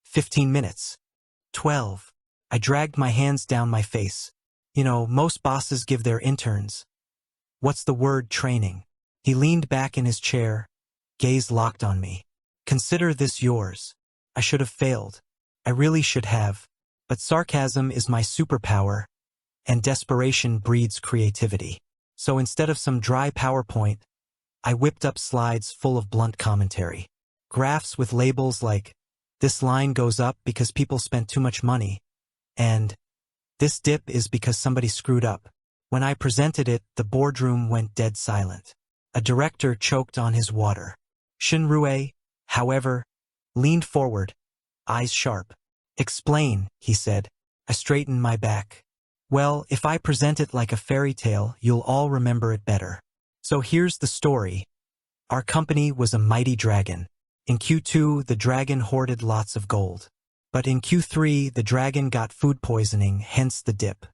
15 minutes? 12. I dragged my hands down my face. You know, most bosses give their interns. What's the word, training? He leaned back in his chair, gaze locked on me. Consider this yours. I should have failed. I really should have. But sarcasm is my superpower, and desperation breeds creativity. So instead of some dry PowerPoint, I whipped up slides full of blunt commentary. Graphs with labels like, this line goes up because people spent too much money, and this dip is because somebody screwed up. When I presented it, the boardroom went dead silent. A director choked on his water. Shinrue, however, leaned forward, eyes sharp. Explain, he said. I straightened my back. Well, if I present it like a fairy tale, you'll all remember it better. So here's the story. Our company was a mighty dragon. In Q2, the dragon hoarded lots of gold. But in Q3, the dragon got food poisoning, hence the dip.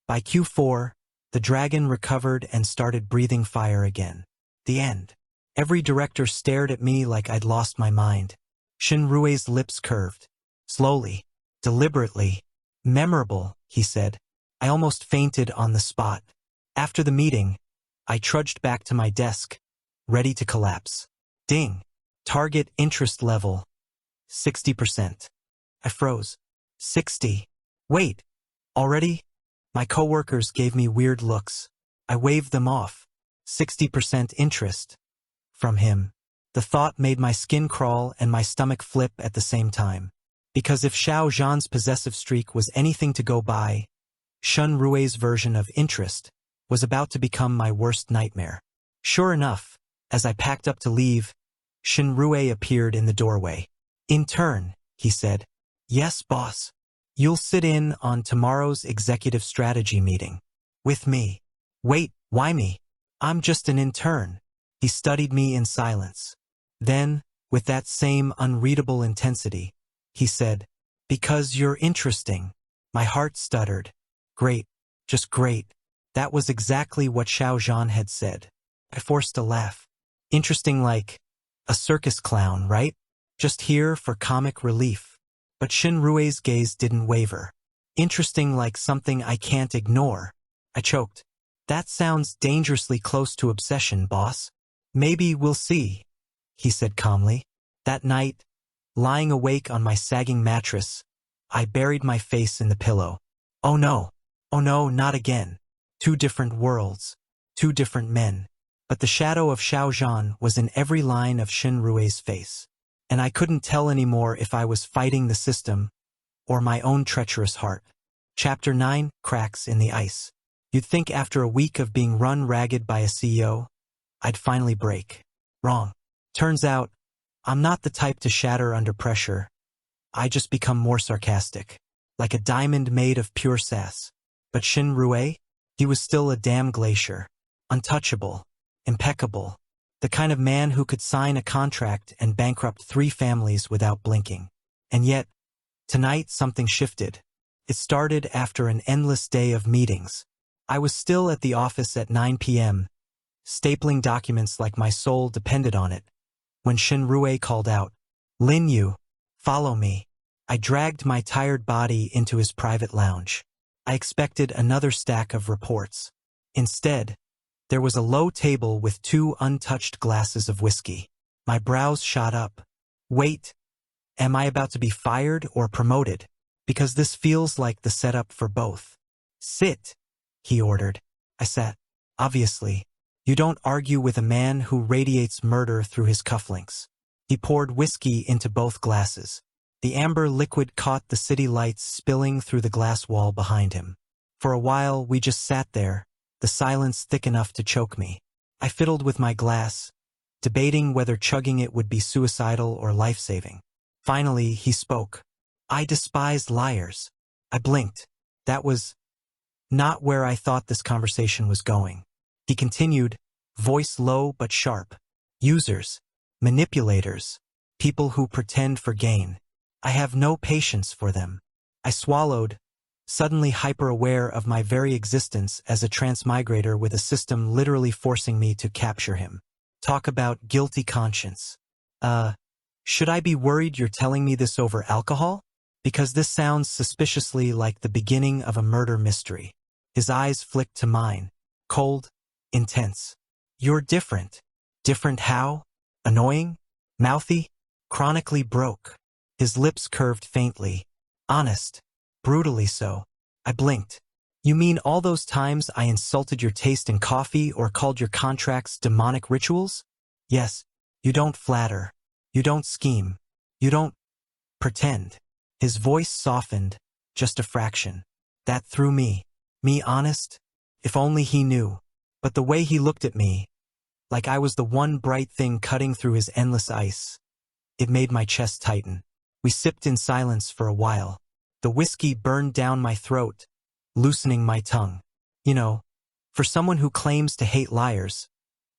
By Q4, the dragon recovered and started breathing fire again. The end. Every director stared at me like I'd lost my mind. Shinrue's lips curved. Slowly, deliberately, memorable, he said. I almost fainted on the spot. After the meeting, I trudged back to my desk, ready to collapse. Ding. Target interest level, 60%. I froze. 60. Wait. Already? My coworkers gave me weird looks. I waved them off. 60% interest. From him. The thought made my skin crawl and my stomach flip at the same time. Because if Xiao Zhan's possessive streak was anything to go by, Shinrue's version of interest was about to become my worst nightmare. Sure enough, as I packed up to leave, Shinrue appeared in the doorway. Intern, he said. Yes, boss. You'll sit in on tomorrow's executive strategy meeting. With me. Wait, why me? I'm just an intern. He studied me in silence. Then, with that same unreadable intensity, he said, because you're interesting. My heart stuttered. Great. Just great. That was exactly what Xiao Zhan had said. I forced a laugh. Interesting like a circus clown, right? Just here for comic relief. But Shinrue's gaze didn't waver. Interesting like something I can't ignore. I choked. That sounds dangerously close to obsession, boss. Maybe we'll see, he said calmly. That night, lying awake on my sagging mattress, I buried my face in the pillow. Oh no, not again. 2 different worlds, 2 different men. But the shadow of Xiao Zhan was in every line of Shinrue's face. And I couldn't tell anymore if I was fighting the system or my own treacherous heart. Chapter 9, Cracks in the Ice. You'd think after a week of being run ragged by a CEO, I'd finally break. Wrong. Turns out, I'm not the type to shatter under pressure. I just become more sarcastic. Like a diamond made of pure sass. But Shinrue? He was still a damn glacier. Untouchable. Impeccable. The kind of man who could sign a contract and bankrupt 3 families without blinking. And yet, tonight something shifted. It started after an endless day of meetings. I was still at the office at 9 p.m., stapling documents like my soul depended on it, when Shinrue called out, Lin Yu, follow me. I dragged my tired body into his private lounge. I expected another stack of reports. Instead, there was a low table with 2 untouched glasses of whiskey. My brows shot up. Wait, am I about to be fired or promoted? Because this feels like the setup for both. Sit, he ordered. I sat. Obviously, you don't argue with a man who radiates murder through his cufflinks. He poured whiskey into both glasses. The amber liquid caught the city lights spilling through the glass wall behind him. For a while, we just sat there, the silence thick enough to choke me. I fiddled with my glass, debating whether chugging it would be suicidal or life-saving. Finally, he spoke. I despise liars. I blinked. That was not where I thought this conversation was going. He continued, voice low but sharp. Users, Manipulators. People who pretend for gain. I have no patience for them. I swallowed, suddenly hyper-aware of my very existence as a transmigrator with a system literally forcing me to capture him. Talk about guilty conscience. Should I be worried you're telling me this over alcohol? Because this sounds suspiciously like the beginning of a murder mystery. His eyes flicked to mine. Cold, intense. You're different. Different how? Annoying? Mouthy? Chronically broke. His lips curved faintly. Honest. Brutally so. I blinked. You mean all those times I insulted your taste in coffee or called your contracts demonic rituals? Yes. You don't flatter. You don't scheme. You don't pretend. His voice softened, just a fraction. That threw me. Me honest? If only he knew. But the way he looked at me, like I was the one bright thing cutting through his endless ice, it made my chest tighten. We sipped in silence for a while. The whiskey burned down my throat, loosening my tongue. You know, for someone who claims to hate liars,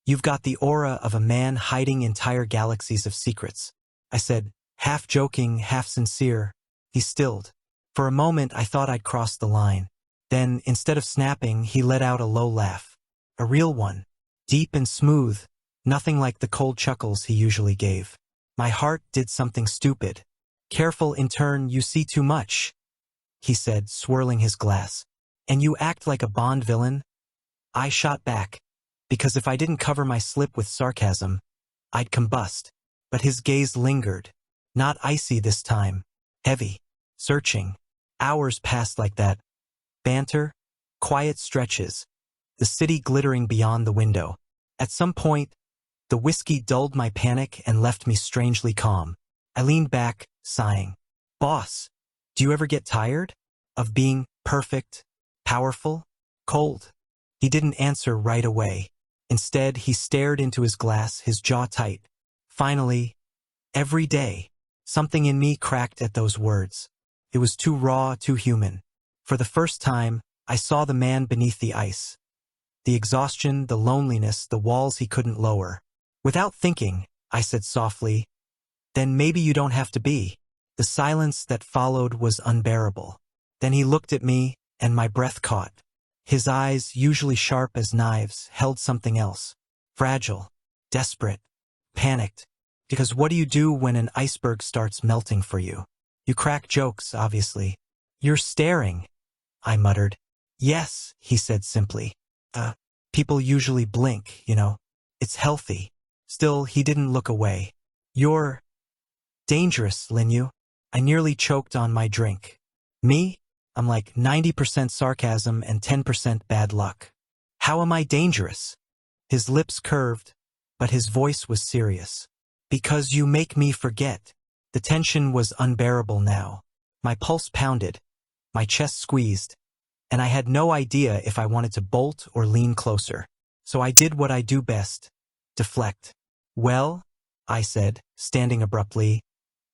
you've got the aura of a man hiding entire galaxies of secrets. I said, half joking, half sincere. He stilled. For a moment I thought I'd crossed the line. Then, instead of snapping, he let out a low laugh. A real one. Deep and smooth, nothing like the cold chuckles he usually gave. My heart did something stupid. Careful, intern, you see too much, he said, swirling his glass. And you act like a Bond villain? I shot back, because if I didn't cover my slip with sarcasm, I'd combust. But his gaze lingered. Not icy this time. Heavy. Searching. Hours passed like that. Banter. Quiet stretches. The city glittering beyond the window. At some point, the whiskey dulled my panic and left me strangely calm. I leaned back, sighing. Boss, do you ever get tired of being perfect, powerful, cold? He didn't answer right away. Instead, he stared into his glass, his jaw tight. Finally, every day, something in me cracked at those words. It was too raw, too human. For the first time, I saw the man beneath the ice. The exhaustion, the loneliness, the walls he couldn't lower. Without thinking, I said softly, then maybe you don't have to be. The silence that followed was unbearable. Then he looked at me, and my breath caught. His eyes, usually sharp as knives, held something else. Fragile, desperate, panicked. Because what do you do when an iceberg starts melting for you? You crack jokes, obviously. You're staring, I muttered. Yes, he said simply. People usually blink, you know. It's healthy. Still, he didn't look away. You're dangerous, Linyu. I nearly choked on my drink. Me? I'm like 90% sarcasm and 10% bad luck. How am I dangerous? His lips curved, but his voice was serious. Because you make me forget. The tension was unbearable now. My pulse pounded, my chest squeezed, and I had no idea if I wanted to bolt or lean closer. So I did what I do best, deflect. Well, I said, standing abruptly,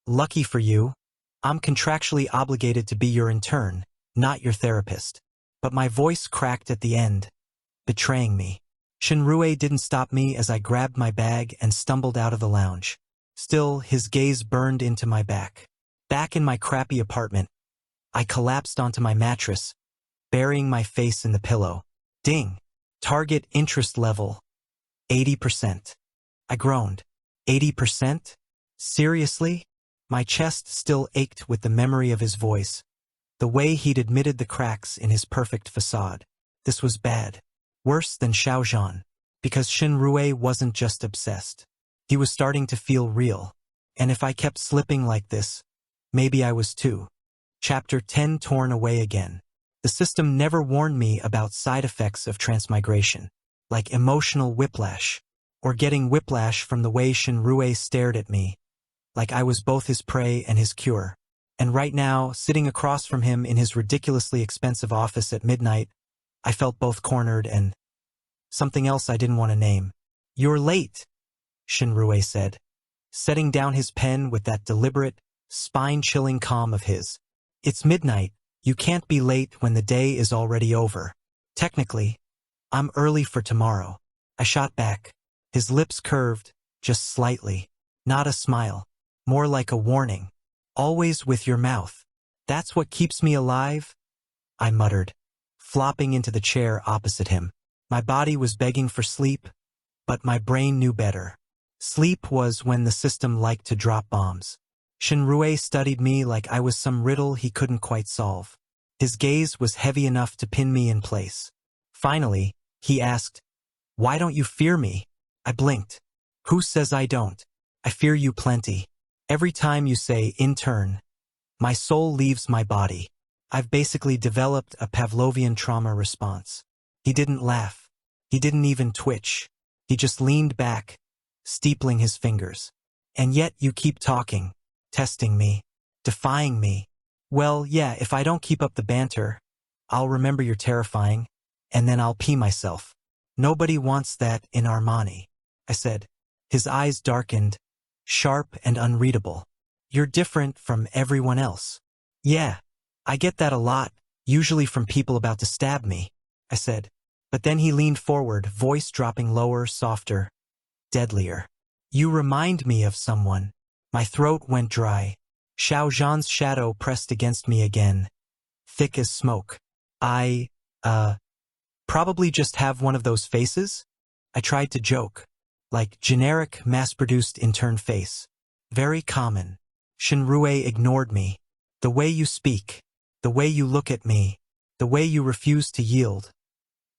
lucky for you, I'm contractually obligated to be your intern, not your therapist. But my voice cracked at the end, betraying me. Shinrue didn't stop me as I grabbed my bag and stumbled out of the lounge. Still, his gaze burned into my back. Back in my crappy apartment, I collapsed onto my mattress, burying my face in the pillow. Ding! Target interest level, 80%. I groaned. 80%? Seriously? My chest still ached with the memory of his voice, the way he'd admitted the cracks in his perfect facade. This was bad. Worse than Xiaozhan, because Shinrue wasn't just obsessed. He was starting to feel real. And if I kept slipping like this, maybe I was too. Chapter 10 torn away again. The system never warned me about side effects of transmigration, like emotional whiplash, or getting whiplash from the way Shinrue stared at me, like I was both his prey and his cure. And right now, sitting across from him in his ridiculously expensive office at midnight, I felt both cornered and something else I didn't want to name. You're late, Shinrue said, setting down his pen with that deliberate, spine-chilling calm of his. It's midnight. You can't be late when the day is already over. Technically, I'm early for tomorrow. I shot back. His lips curved, just slightly. Not a smile. More like a warning. Always with your mouth. That's what keeps me alive? I muttered, flopping into the chair opposite him. My body was begging for sleep, but my brain knew better. Sleep was when the system liked to drop bombs. Shinrue studied me like I was some riddle he couldn't quite solve. His gaze was heavy enough to pin me in place. Finally, he asked, "Why don't you fear me?" I blinked. "Who says I don't? I fear you plenty. Every time you say intern, my soul leaves my body. I've basically developed a Pavlovian trauma response." He didn't laugh. He didn't even twitch. He just leaned back, steepling his fingers. "And yet you keep talking, testing me, defying me. Well, yeah, if I don't keep up the banter, I'll remember you're terrifying, and then I'll pee myself. Nobody wants that in Armani," I said. His eyes darkened, sharp and unreadable. "You're different from everyone else." "Yeah, I get that a lot, usually from people about to stab me," I said. But then he leaned forward, voice dropping lower, softer, deadlier. "You remind me of someone." My throat went dry. Xiao Zhan's shadow pressed against me again, thick as smoke. I probably just have one of those faces?" I tried to joke. Like generic, mass-produced intern face. Very common. Shinrue ignored me. "The way you speak, the way you look at me, the way you refuse to yield.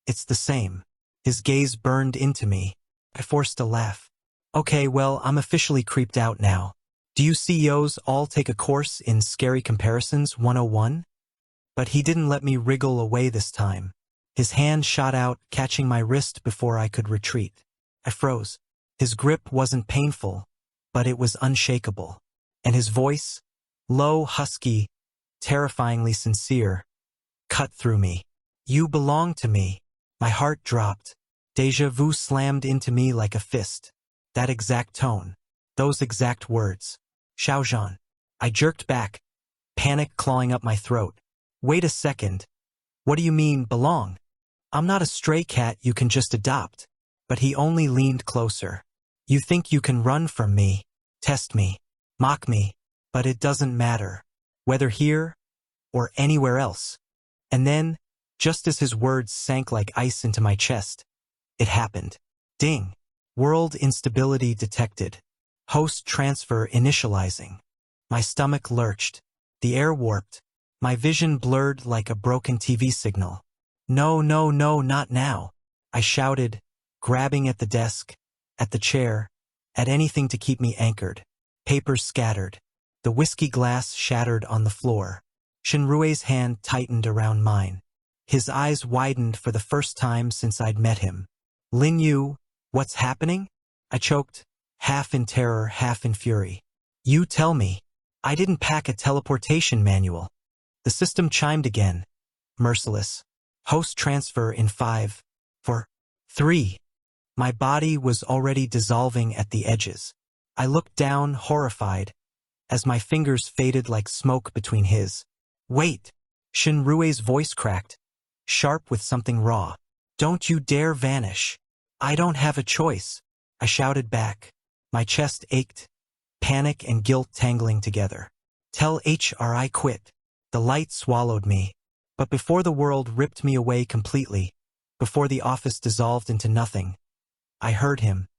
It's the same." His gaze burned into me. I forced a laugh. "Okay, well, I'm officially creeped out now. Do you CEOs all take a course in Scary Comparisons 101? But he didn't let me wriggle away this time. His hand shot out, catching my wrist before I could retreat. I froze. His grip wasn't painful, but it was unshakable. And his voice, low, husky, terrifyingly sincere, cut through me. "You belong to me." My heart dropped. Deja vu slammed into me like a fist. That exact tone. Those exact words. "Xiao Zhan." I jerked back, panic clawing up my throat. "Wait a second. What do you mean, belong? I'm not a stray cat you can just adopt." But he only leaned closer. "You think you can run from me, test me, mock me, but it doesn't matter, whether here or anywhere else." And then, just as his words sank like ice into my chest, it happened. Ding. World instability detected. Host transfer initializing. My stomach lurched. The air warped. My vision blurred like a broken TV signal. "No, no, no, not now," I shouted, grabbing at the desk, at the chair, at anything to keep me anchored. Papers scattered. The whiskey glass shattered on the floor. Shinrue's hand tightened around mine. His eyes widened for the first time since I'd met him. "Lin Yu, what's happening?" I choked, half in terror, half in fury. "You tell me. I didn't pack a teleportation manual." The system chimed again, merciless. "Host transfer in 5, 4, 3. My body was already dissolving at the edges. I looked down, horrified, as my fingers faded like smoke between his. "Wait!" Shinrue's voice cracked, sharp with something raw. "Don't you dare vanish. I don't have a choice," I shouted back. My chest ached, panic and guilt tangling together. "Tell HR I quit." The light swallowed me. But before the world ripped me away completely, before the office dissolved into nothing, I heard him.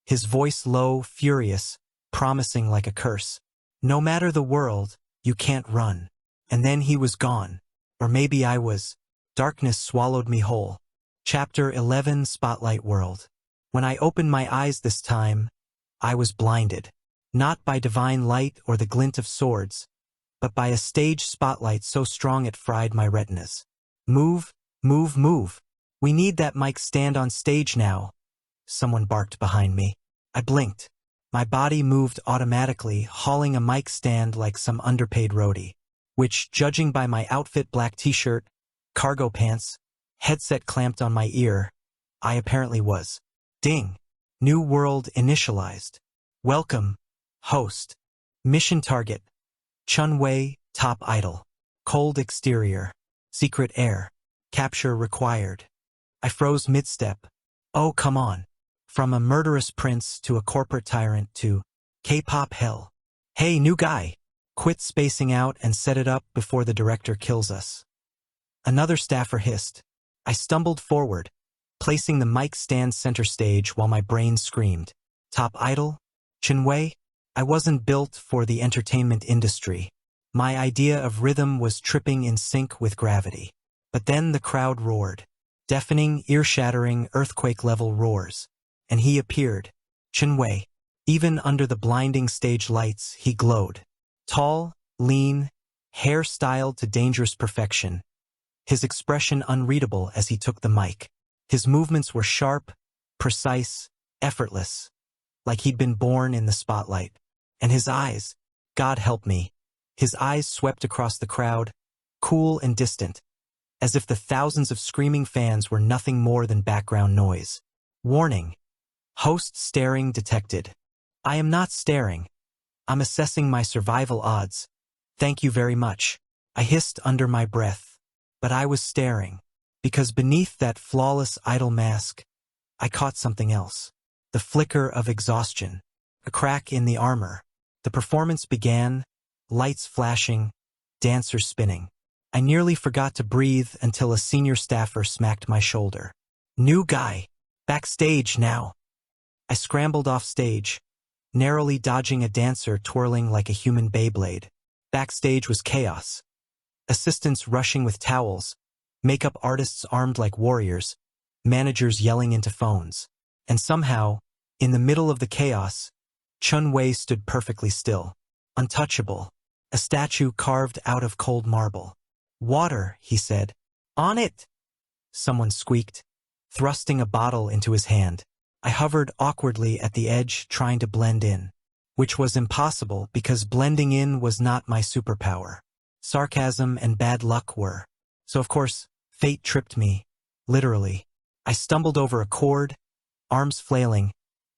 His voice low, furious, promising like a curse. "No matter the world, you can't run." And then he was gone. Or maybe I was. Darkness swallowed me whole. Chapter 11, Spotlight World. When I opened my eyes this time, I was blinded. Not by divine light or the glint of swords, but by a stage spotlight so strong it fried my retinas. "Move, move, move. We need that mic stand on stage now," someone barked behind me. I blinked. My body moved automatically, hauling a mic stand like some underpaid roadie, which, judging by my outfit, black t-shirt, cargo pants, headset clamped on my ear, I apparently was. Ding. New world initialized. Welcome, host. Mission target. Chunwei, top idol. Cold exterior. Secret air. Capture required. I froze mid-step. Oh, come on. From a murderous prince to a corporate tyrant to K-pop hell. Hey, new guy. Quit spacing out and set it up before the director kills us. Another staffer hissed. I stumbled forward, placing the mic stand center stage while my brain screamed. Top idol? Chinwei? I wasn't built for the entertainment industry. My idea of rhythm was tripping in sync with gravity. But then the crowd roared. Deafening, ear-shattering, earthquake-level roars. And he appeared. Chinwei. Even under the blinding stage lights, he glowed. Tall, lean, hair styled to dangerous perfection. His expression unreadable as he took the mic. His movements were sharp, precise, effortless, like he'd been born in the spotlight. And his eyes, God help me, his eyes swept across the crowd, cool and distant, as if the thousands of screaming fans were nothing more than background noise. Warning. Host staring detected. I am not staring. I'm assessing my survival odds. Thank you very much. I hissed under my breath. But I was staring, because beneath that flawless idol mask, I caught something else. The flicker of exhaustion. A crack in the armor. The performance began, lights flashing, dancers spinning. I nearly forgot to breathe until a senior staffer smacked my shoulder. New guy. Backstage now. I scrambled off stage, narrowly dodging a dancer twirling like a human Beyblade. Backstage was chaos. Assistants rushing with towels, makeup artists armed like warriors, managers yelling into phones. And somehow, in the middle of the chaos, Chun-Wei stood perfectly still, untouchable, a statue carved out of cold marble. Water, he said. On it! Someone squeaked, thrusting a bottle into his hand. I hovered awkwardly at the edge, trying to blend in, which was impossible because blending in was not my superpower. Sarcasm and bad luck were. So of course, fate tripped me, literally. I stumbled over a cord, arms flailing,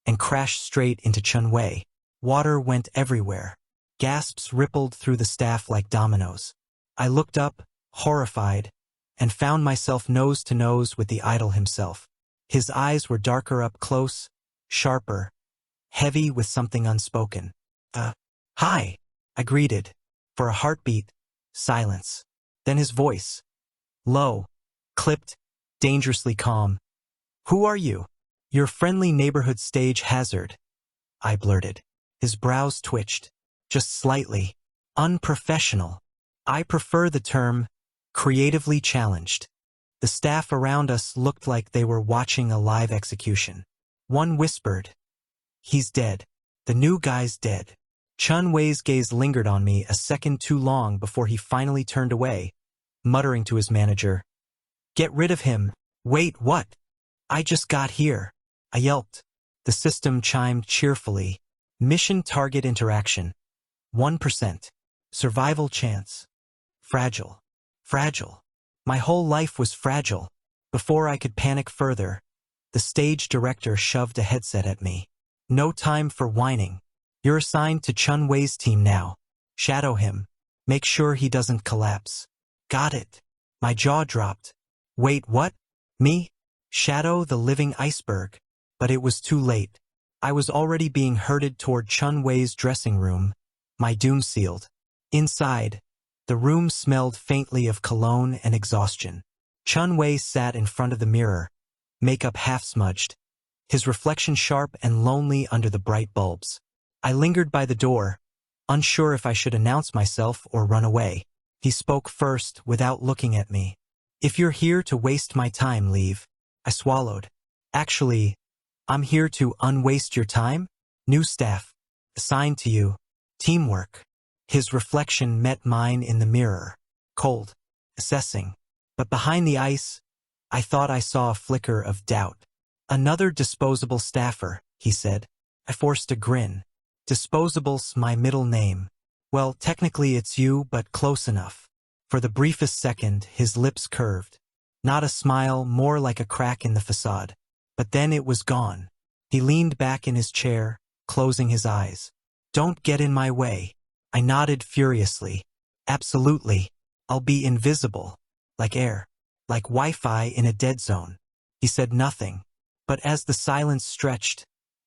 and crashed straight into Chun-Wei. Water went everywhere. Gasps rippled through the staff like dominoes. I looked up, horrified, and found myself nose to nose with the idol himself. His eyes were darker up close, sharper, heavy with something unspoken. Hi, I greeted. For a heartbeat, silence. Then his voice. Low, clipped, dangerously calm. Who are you? Your friendly neighborhood stage hazard, I blurted. His brows twitched. Just slightly. Unprofessional. I prefer the term, creatively challenged. The staff around us looked like they were watching a live execution. One whispered, he's dead. The new guy's dead. Chun-Wei's gaze lingered on me a second too long before he finally turned away, muttering to his manager, Get rid of him. Wait, what? I just got here. I yelped. The system chimed cheerfully. Mission target interaction. 1%. Survival chance. Fragile. Fragile. My whole life was fragile. Before I could panic further, the stage director shoved a headset at me. No time for whining. You're assigned to Chun-Wei's team now. Shadow him. Make sure he doesn't collapse. Got it. My jaw dropped. Wait, what? Me? Shadow the living iceberg. But it was too late. I was already being herded toward Chun-Wei's dressing room, my doom sealed. Inside, the room smelled faintly of cologne and exhaustion. Chun-Wei sat in front of the mirror, makeup half-smudged, his reflection sharp and lonely under the bright bulbs. I lingered by the door, unsure if I should announce myself or run away. He spoke first without looking at me. If you're here to waste my time, leave. I swallowed. Actually, I'm here to unwaste your time? New staff. Assigned to you. Teamwork. His reflection met mine in the mirror. Cold. Assessing. But behind the ice, I thought I saw a flicker of doubt. Another disposable staffer, he said. I forced a grin. Disposable's my middle name. Well, technically it's you, but close enough. For the briefest second, his lips curved. Not a smile, more like a crack in the facade. But then it was gone. He leaned back in his chair, closing his eyes. Don't get in my way. I nodded furiously. Absolutely. I'll be invisible. Like air. Like Wi-Fi in a dead zone. He said nothing. But as the silence stretched,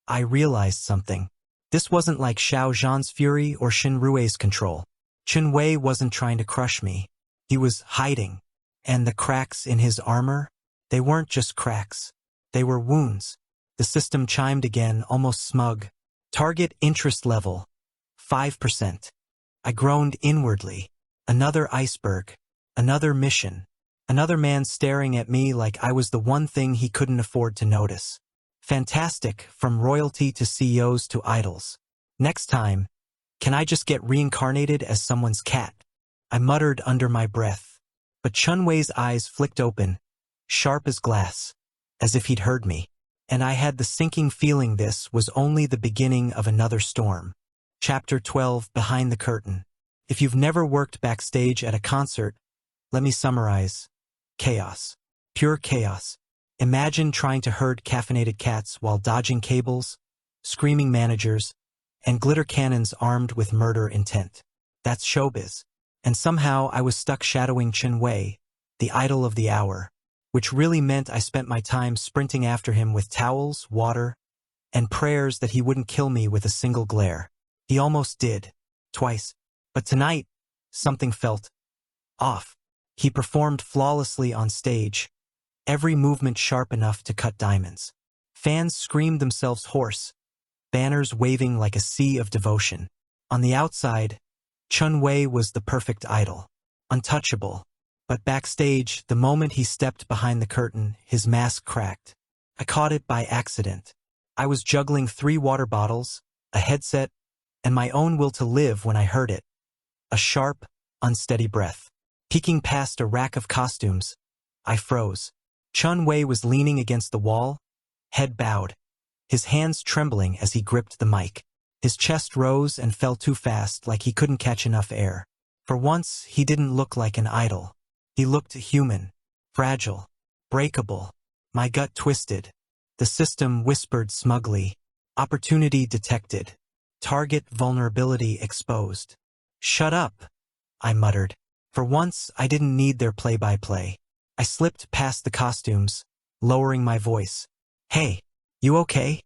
I realized something. This wasn't like Xiao Zhan's fury or Shin Rui's control. Chen Wei wasn't trying to crush me. He was hiding. And the cracks in his armor? They weren't just cracks. They were wounds. The system chimed again, almost smug. Target interest level, 5%. I groaned inwardly. Another iceberg. Another mission. Another man staring at me like I was the one thing he couldn't afford to notice. Fantastic, from royalty to CEOs to idols. Next time, can I just get reincarnated as someone's cat? I muttered under my breath. But Chun Wei's eyes flicked open, sharp as glass, as if he'd heard me. And I had the sinking feeling this was only the beginning of another storm. Chapter 12, Behind the Curtain. If you've never worked backstage at a concert, let me summarize. Chaos. Pure chaos. Imagine trying to herd caffeinated cats while dodging cables, screaming managers, and glitter cannons armed with murder intent. That's showbiz. And somehow I was stuck shadowing Chen Wei, the idol of the hour, which really meant I spent my time sprinting after him with towels, water, and prayers that he wouldn't kill me with a single glare. He almost did. Twice. But tonight, something felt off. He performed flawlessly on stage, every movement sharp enough to cut diamonds. Fans screamed themselves hoarse, banners waving like a sea of devotion. On the outside, Chun Wei was the perfect idol, untouchable. But backstage, the moment he stepped behind the curtain, his mask cracked. I caught it by accident. I was juggling 3 water bottles, a headset, and my own will to live when I heard it. A sharp, unsteady breath. Peeking past a rack of costumes, I froze. Chun Wei was leaning against the wall, head bowed, his hands trembling as he gripped the mic. His chest rose and fell too fast, like he couldn't catch enough air. For once, he didn't look like an idol. He looked human, fragile, breakable. My gut twisted. The system whispered smugly. Opportunity detected. Target vulnerability exposed. Shut up, I muttered. For once, I didn't need their play-by-play. I slipped past the costumes, lowering my voice. Hey, you okay?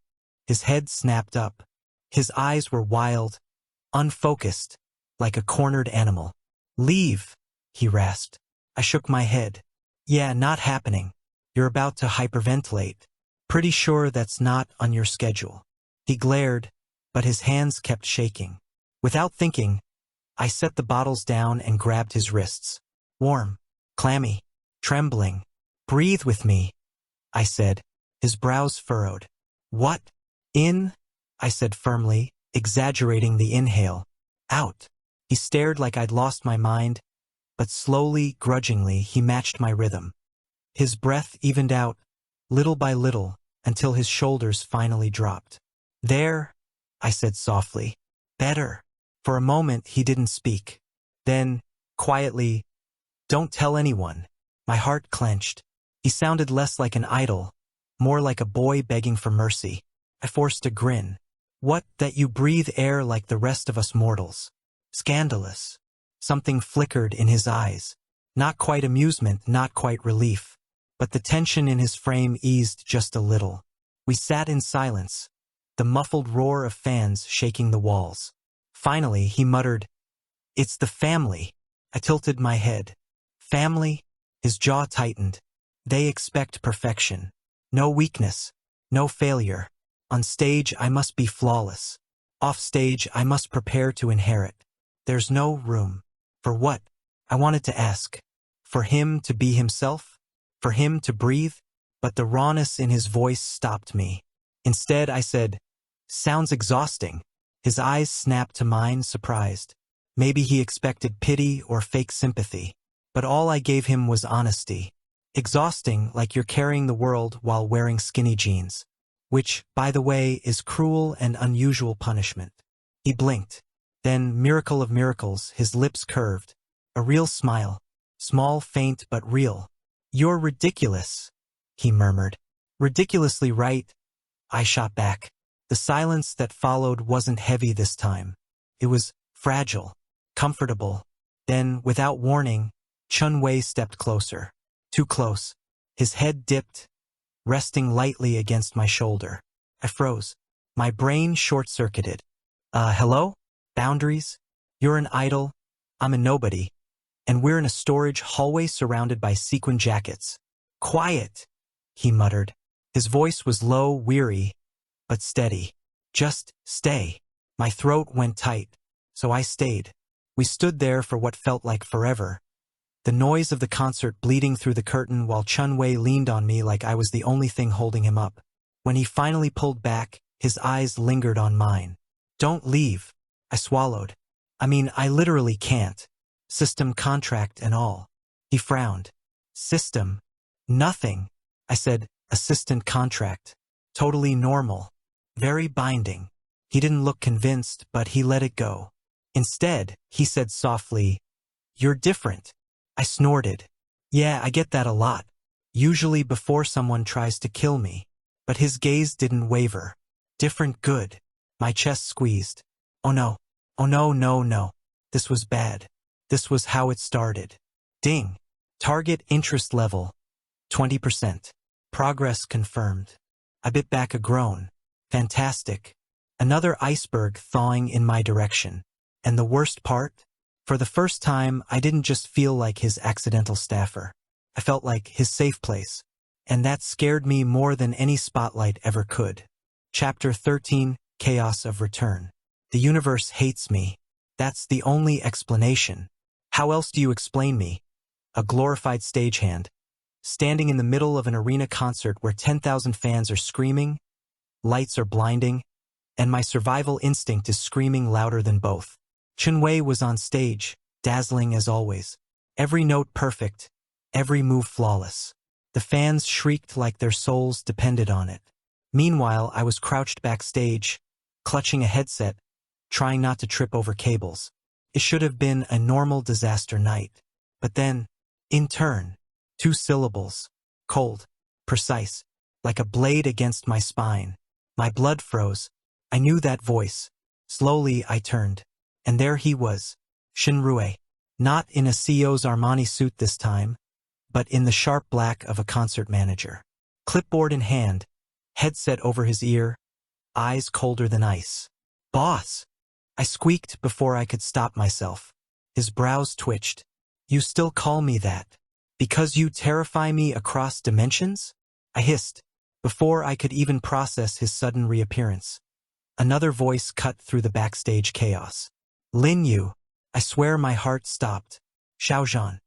His head snapped up. His eyes were wild, unfocused, like a cornered animal. Leave, he rasped. I shook my head. Yeah, not happening. You're about to hyperventilate. Pretty sure that's not on your schedule. He glared, but his hands kept shaking. Without thinking, I set the bottles down and grabbed his wrists. Warm, clammy, trembling. Breathe with me, I said. His brows furrowed. What? In? I said firmly, exaggerating the inhale. Out. He stared like I'd lost my mind, but slowly, grudgingly, he matched my rhythm. His breath evened out, little by little, until his shoulders finally dropped. There, I said softly. Better. For a moment, he didn't speak. Then, quietly, don't tell anyone. My heart clenched. He sounded less like an idol, more like a boy begging for mercy. I forced a grin. What, that you breathe air like the rest of us mortals? Scandalous. Something flickered in his eyes. Not quite amusement, not quite relief. But the tension in his frame eased just a little. We sat in silence, the muffled roar of fans shaking the walls. Finally, he muttered, It's the family. I tilted my head. Family? His jaw tightened. They expect perfection. No weakness. No failure. On stage, I must be flawless. Off stage, I must prepare to inherit. There's no room. For what? I wanted to ask. For him to be himself? For him to breathe? But the rawness in his voice stopped me. Instead, I said, Sounds exhausting. His eyes snapped to mine, surprised. Maybe he expected pity or fake sympathy. But all I gave him was honesty. Exhausting, like you're carrying the world while wearing skinny jeans. Which, by the way, is cruel and unusual punishment. He blinked. Then, miracle of miracles, his lips curved. A real smile. Small, faint, but real. You're ridiculous, he murmured. Ridiculously right, I shot back. The silence that followed wasn't heavy this time. It was fragile, comfortable. Then, without warning, Chun Wei stepped closer. Too close. His head dipped, resting lightly against my shoulder. I froze. My brain short-circuited. Hello? Boundaries? You're an idol, I'm a nobody, and we're in a storage hallway surrounded by sequin jackets. Quiet, he muttered. His voice was low, weary, but steady. Just stay. My throat went tight, so I stayed. We stood there for what felt like forever, the noise of the concert bleeding through the curtain while Chun-Wei leaned on me like I was the only thing holding him up. When he finally pulled back, his eyes lingered on mine. Don't leave, I swallowed. I literally can't. System contract and all. He frowned. System? Nothing. I said, assistant contract. Totally normal. Very binding. He didn't look convinced, but he let it go. Instead, he said softly, "You're different." I snorted. Yeah, I get that a lot. Usually before someone tries to kill me. But his gaze didn't waver. Different good. My chest squeezed. Oh no. Oh no, no, no. This was bad. This was how it started. Ding. Target interest level. 20%. Progress confirmed. I bit back a groan. Fantastic. Another iceberg thawing in my direction. And the worst part? For the first time, I didn't just feel like his accidental staffer. I felt like his safe place. And that scared me more than any spotlight ever could. Chapter 13, Chaos of Return. The universe hates me. That's the only explanation. How else do you explain me? A glorified stagehand. Standing in the middle of an arena concert where 10,000 fans are screaming, lights are blinding, and my survival instinct is screaming louder than both. Chun-Wei was on stage, dazzling as always. Every note perfect, every move flawless. The fans shrieked like their souls depended on it. Meanwhile, I was crouched backstage, clutching a headset, trying not to trip over cables. It should have been a normal disaster night. But then, intern. 2 syllables. Cold. Precise. Like a blade against my spine. My blood froze. I knew that voice. Slowly, I turned. And there he was. Shinrue. Not in a CEO's Armani suit this time, but in the sharp black of a concert manager. Clipboard in hand, headset over his ear, eyes colder than ice. Boss! I squeaked before I could stop myself. His brows twitched. You still call me that? Because you terrify me across dimensions? I hissed, before I could even process his sudden reappearance. Another voice cut through the backstage chaos. Lin Yu. I swear my heart stopped. Xiaozhan.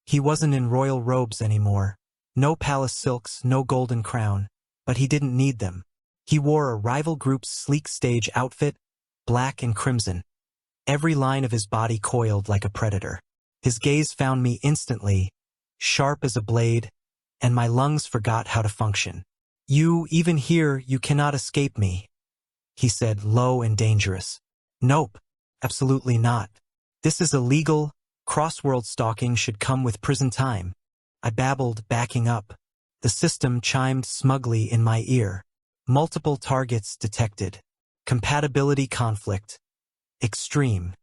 He wasn't in royal robes anymore. No palace silks, no golden crown. But he didn't need them. He wore a rival group's sleek stage outfit, black and crimson. Every line of his body coiled like a predator. His gaze found me instantly, sharp as a blade, and my lungs forgot how to function. Even here, you cannot escape me, he said, low and dangerous. Nope, absolutely not. This is illegal. Cross-world stalking should come with prison time. I babbled, backing up. The system chimed smugly in my ear. Multiple targets detected. Compatibility conflict. Extreme.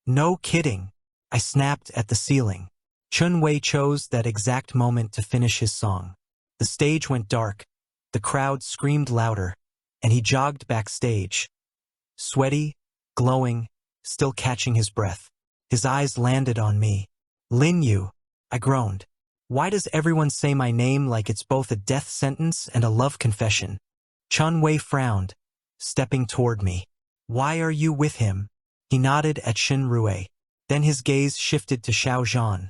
No kidding. I snapped at the ceiling. Chun-Wei chose that exact moment to finish his song. The stage went dark. The crowd screamed louder, and he jogged backstage. Sweaty, glowing, still catching his breath. His eyes landed on me. Lin Yu, I groaned. Why does everyone say my name like it's both a death sentence and a love confession? Chun-Wei frowned, stepping toward me. Why are you with him? He nodded at Shinrue. Then his gaze shifted to Xiaozhan,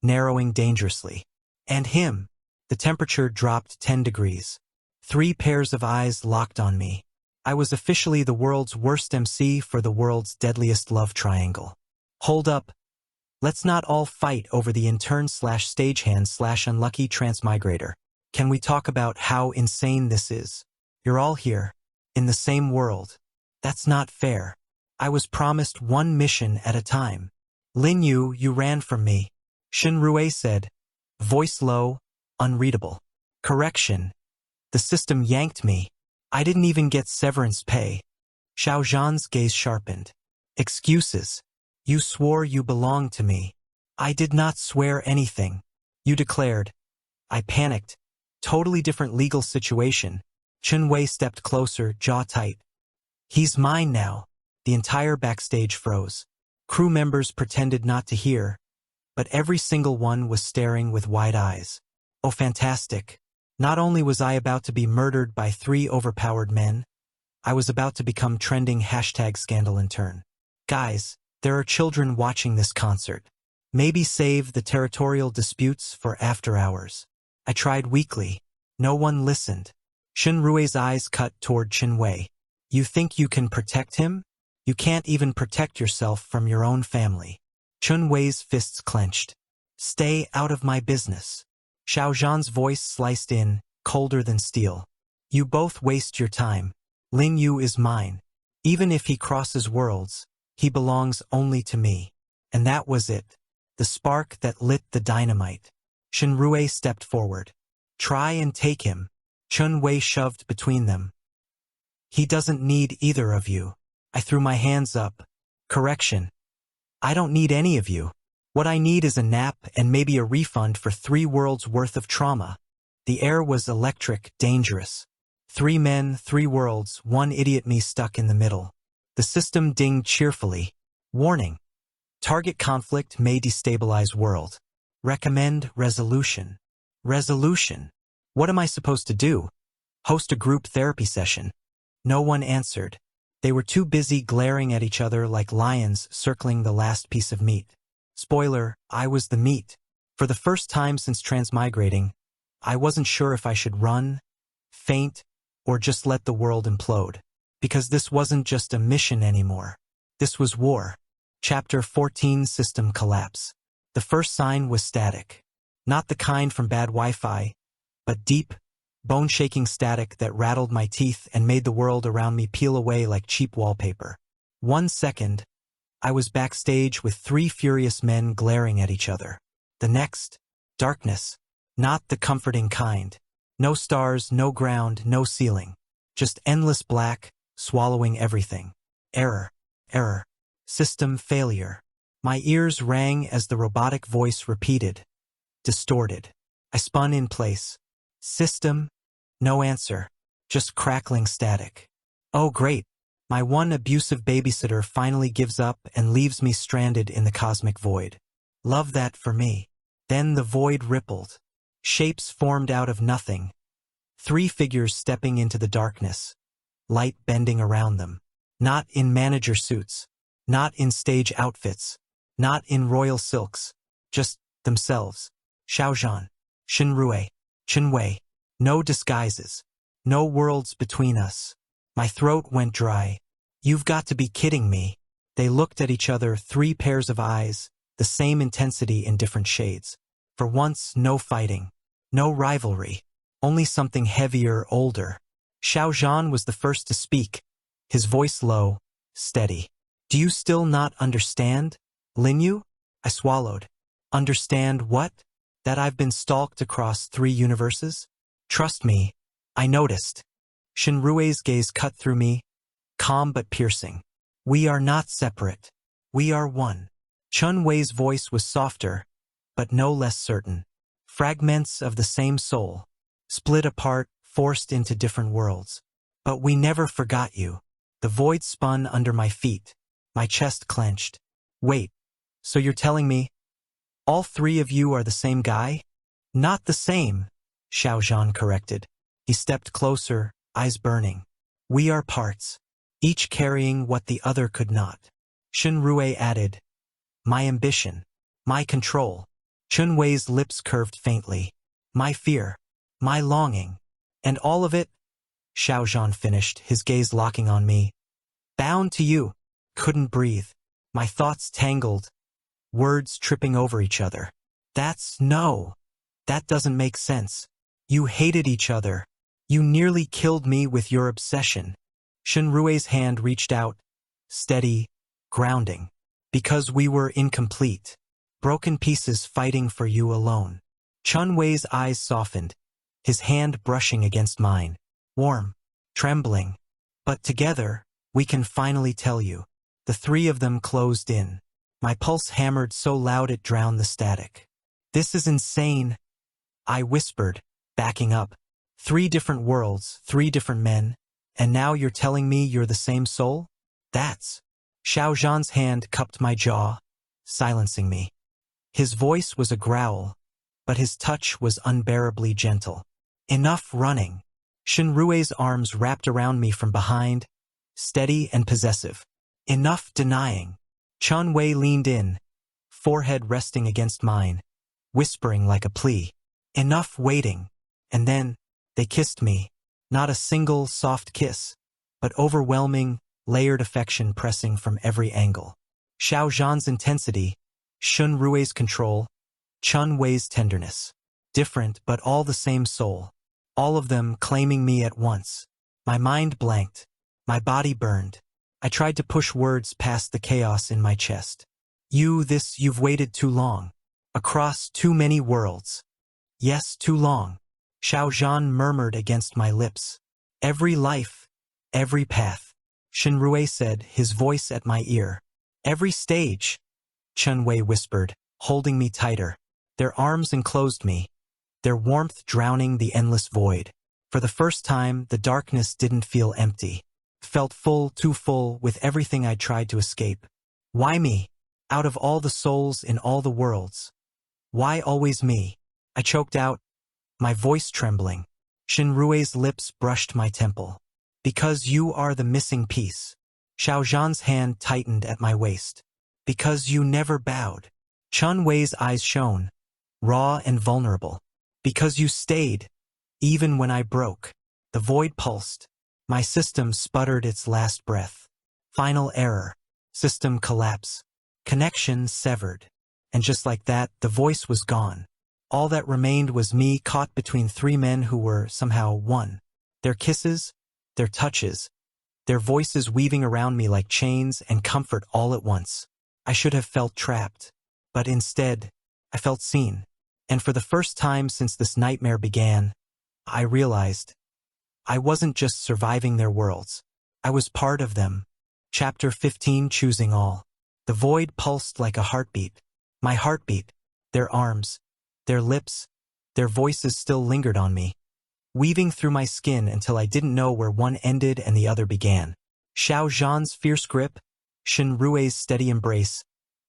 narrowing dangerously. And him. The temperature dropped 10 degrees. 3 pairs of eyes locked on me. I was officially the world's worst MC for the world's deadliest love triangle. Hold up. Let's not all fight over the intern/stagehand/unlucky transmigrator. Can we talk about how insane this is? You're all here, in the same world. That's not fair. I was promised one mission at a time. Lin Yu, you ran from me. Shinrue said, voice low, unreadable. Correction. The system yanked me. I didn't even get severance pay. Xiaozhan's gaze sharpened. Excuses. You swore you belonged to me. I did not swear anything. You declared. I panicked. Totally different legal situation. Chun-Wei stepped closer, jaw tight. He's mine now. The entire backstage froze. Crew members pretended not to hear, but every single one was staring with wide eyes. Oh, fantastic. Not only was I about to be murdered by 3 overpowered men, I was about to become trending #scandal intern. Guys, there are children watching this concert. Maybe save the territorial disputes for after hours. I tried weakly. No one listened. Shenrue's eyes cut toward Chenwei. You think you can protect him? You can't even protect yourself from your own family. Chenwei's fists clenched. Stay out of my business. Xiao Zhan's voice sliced in, colder than steel. You both waste your time. Lin Yu is mine. Even if he crosses worlds, he belongs only to me. And that was it. The spark that lit the dynamite. Shenrue stepped forward. Try and take him. Chenwei shoved between them. He doesn't need either of you. I threw my hands up. Correction. I don't need any of you. What I need is a nap and maybe a refund for 3 worlds worth of trauma. The air was electric, dangerous. 3 men, 3 worlds, 1 idiot me stuck in the middle. The system dinged cheerfully. Warning. Target conflict may destabilize world. Recommend resolution. Resolution. What am I supposed to do? Host a group therapy session. No one answered. They were too busy glaring at each other like lions circling the last piece of meat. Spoiler, I was the meat. For the first time since transmigrating, I wasn't sure if I should run, faint, or just let the world implode. Because this wasn't just a mission anymore. This was war. Chapter 14 System Collapse. The first sign was static. Not the kind from bad Wi-Fi, but deep, bone-shaking static that rattled my teeth and made the world around me peel away like cheap wallpaper. 1 second, I was backstage with 3 furious men glaring at each other. The next, darkness. Not the comforting kind. No stars, no ground, no ceiling. Just endless black, swallowing everything. Error. Error. System failure. My ears rang as the robotic voice repeated. Distorted. I spun in place. System? No answer. Just crackling static. Oh great. My one abusive babysitter finally gives up and leaves me stranded in the cosmic void. Love that for me. Then the void rippled. Shapes formed out of nothing. 3 figures stepping into the darkness. Light bending around them. Not in manager suits. Not in stage outfits. Not in royal silks. Just themselves. Xiaozhan. Shenrue. Chenwei. No disguises. No worlds between us. My throat went dry. You've got to be kidding me. They looked at each other, 3 pairs of eyes, the same intensity in different shades. For once, no fighting. No rivalry. Only something heavier, older. Xiaozhan was the first to speak, his voice low, steady. Do you still not understand, Lin Yu? I swallowed. Understand what? That I've been stalked across 3 universes? Trust me, I noticed. Shenrue's gaze cut through me, calm but piercing. We are not separate. We are one. Chenwei's voice was softer, but no less certain. Fragments of the same soul, split apart, forced into different worlds. But we never forgot you. The void spun under my feet. My chest clenched. Wait, so you're telling me all 3 of you are the same guy? Not the same, Xiaozhan corrected. He stepped closer, eyes burning. We are parts, each carrying what the other could not. Shenrue added, my ambition, my control. Chenwei's lips curved faintly. My fear, my longing, and all of it, Xiaozhan finished, his gaze locking on me. Bound to you. Couldn't breathe. My thoughts tangled, words tripping over each other. No. That doesn't make sense. You hated each other. You nearly killed me with your obsession. Shenrue's hand reached out, steady, grounding. Because we were incomplete. Broken pieces fighting for you alone. Chenwei's eyes softened, his hand brushing against mine. Warm, trembling. But together, we can finally tell you. The 3 of them closed in. My pulse hammered so loud it drowned the static. This is insane, I whispered, backing up. 3 different worlds, 3 different men, and now you're telling me you're the same soul? That's Xiao Zhan's hand cupped my jaw, silencing me. His voice was a growl, but his touch was unbearably gentle. Enough running. Shenrue's arms wrapped around me from behind, steady and possessive. Enough denying. Chun Wei leaned in, forehead resting against mine, whispering like a plea. Enough waiting. And then, they kissed me. Not a single soft kiss, but overwhelming, layered affection pressing from every angle. Xiao Zhan's intensity, Shenrue's control, Chun Wei's tenderness. Different, but all the same soul. All of them claiming me at once. My mind blanked. My body burned. I tried to push words past the chaos in my chest. You've waited too long. Across too many worlds. Yes, too long. Xiao Zhan murmured against my lips. Every life, every path. Shenrue said, his voice at my ear. Every stage, Chun Wei whispered, holding me tighter. Their arms enclosed me, their warmth drowning the endless void. For the first time, the darkness didn't feel empty. Felt full, too full, with everything I tried to escape. Why me? Out of all the souls in all the worlds. Why always me? I choked out, my voice trembling. Shenrue's lips brushed my temple. Because you are the missing piece. Xiao Zhan's hand tightened at my waist. Because you never bowed. Chun Wei's eyes shone, raw and vulnerable. Because you stayed, even when I broke. The void pulsed. My system sputtered its last breath. Final error. System collapse. Connection severed. And just like that, the voice was gone. All that remained was me caught between three men who were somehow one. Their kisses, their touches, their voices weaving around me like chains and comfort all at once. I should have felt trapped. But instead, I felt seen. And for the first time since this nightmare began, I realized I wasn't just surviving their worlds. I was part of them. Chapter 15, Choosing All. The void pulsed like a heartbeat. My heartbeat, their arms, their lips, their voices still lingered on me, weaving through my skin until I didn't know where one ended and the other began. Xiao Zhan's fierce grip, Shenrue's steady embrace,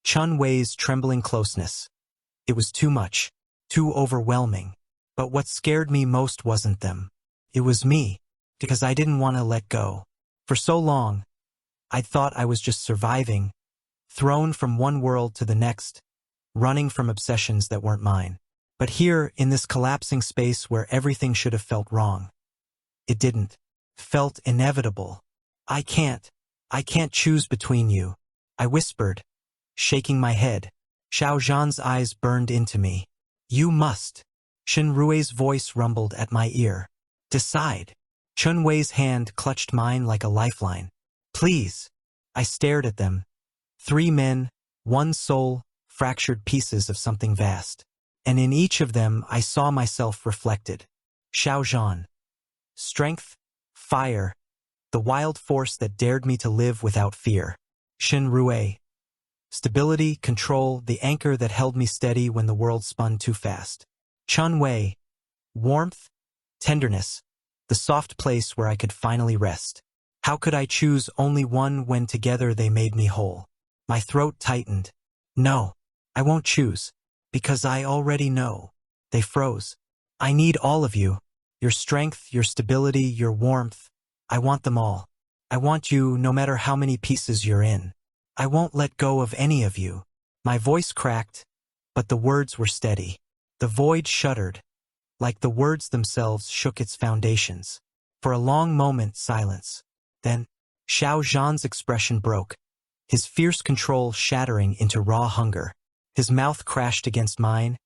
Chun Wei's trembling closeness. It was too much, too overwhelming. But what scared me most wasn't them. It was me, because I didn't want to let go. For so long, I thought I was just surviving, thrown from one world to the next, running from obsessions that weren't mine. But here, in this collapsing space where everything should have felt wrong, it didn't. Felt inevitable. I can't choose between you, I whispered, shaking my head. Xiao Zhan's eyes burned into me. You must. Shenrue's voice rumbled at my ear. Decide. Chun Wei's hand clutched mine like a lifeline. Please. I stared at them. Three men, one soul, fractured pieces of something vast. And in each of them I saw myself reflected. Xiao Zhan. Strength, fire, the wild force that dared me to live without fear. Shenrue. Stability, control, the anchor that held me steady when the world spun too fast. Chun Wei. Warmth, tenderness, the soft place where I could finally rest. How could I choose only one when together they made me whole? My throat tightened. No, I won't choose. Because I already know. They froze. I need all of you. Your strength, your stability, your warmth. I want them all. I want you no matter how many pieces you're in. I won't let go of any of you. My voice cracked, but the words were steady. The void shuddered, like the words themselves shook its foundations. For a long moment, silence. Then, Xiao Zhan's expression broke, his fierce control shattering into raw hunger. His mouth crashed against mine,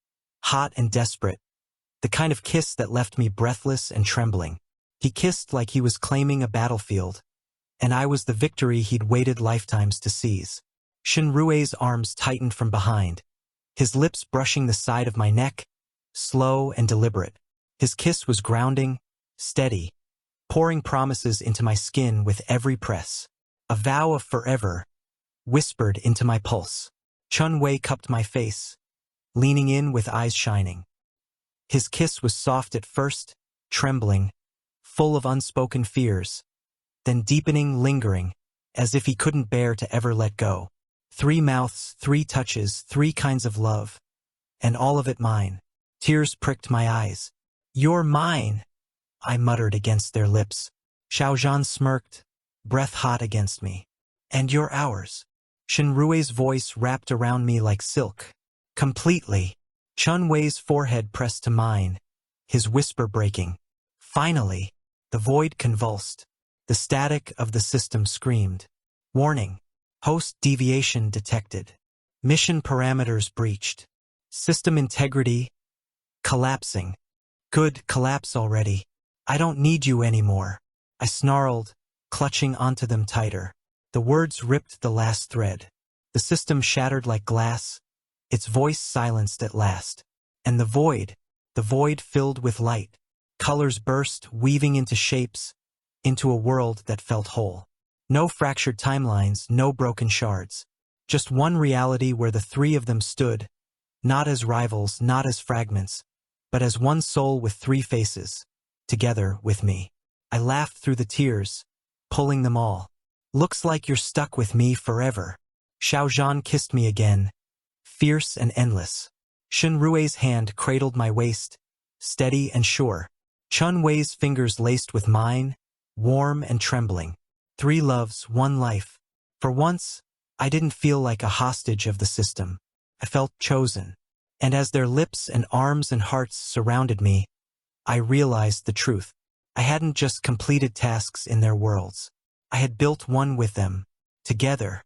hot and desperate, the kind of kiss that left me breathless and trembling. He kissed like he was claiming a battlefield, and I was the victory he'd waited lifetimes to seize. Shenrue's arms tightened from behind, his lips brushing the side of my neck, slow and deliberate. His kiss was grounding, steady, pouring promises into my skin with every press. A vow of forever, whispered into my pulse. Chun Wei cupped my face, leaning in with eyes shining. His kiss was soft at first, trembling, full of unspoken fears, then deepening, lingering, as if he couldn't bear to ever let go. 3 mouths, 3 touches, 3 kinds of love, and all of it mine. Tears pricked my eyes. "You're mine," I muttered against their lips. Xiaozhan smirked, breath hot against me. "And you're ours." Shenrue's voice wrapped around me like silk. "Completely." Chun Wei's forehead pressed to mine, his whisper breaking. "Finally." The void convulsed. The static of the system screamed. "Warning. Host deviation detected. Mission parameters breached. System integrity collapsing." "Good, collapse already. I don't need you anymore," I snarled, clutching onto them tighter. The words ripped the last thread. The system shattered like glass, its voice silenced at last. And the void filled with light. Colors burst, weaving into shapes, into a world that felt whole. No fractured timelines, no broken shards. Just one reality where the 3 of them stood, not as rivals, not as fragments, but as one soul with 3 faces, together with me. I laughed through the tears, pulling them all. "Looks like you're stuck with me forever." Xiaozhan kissed me again, fierce and endless. Shenrue's hand cradled my waist, steady and sure. Chun Wei's fingers laced with mine, warm and trembling. 3 loves, 1 life. For once, I didn't feel like a hostage of the system. I felt chosen. And as their lips and arms and hearts surrounded me, I realized the truth. I hadn't just completed tasks in their worlds. I had built one with them, together,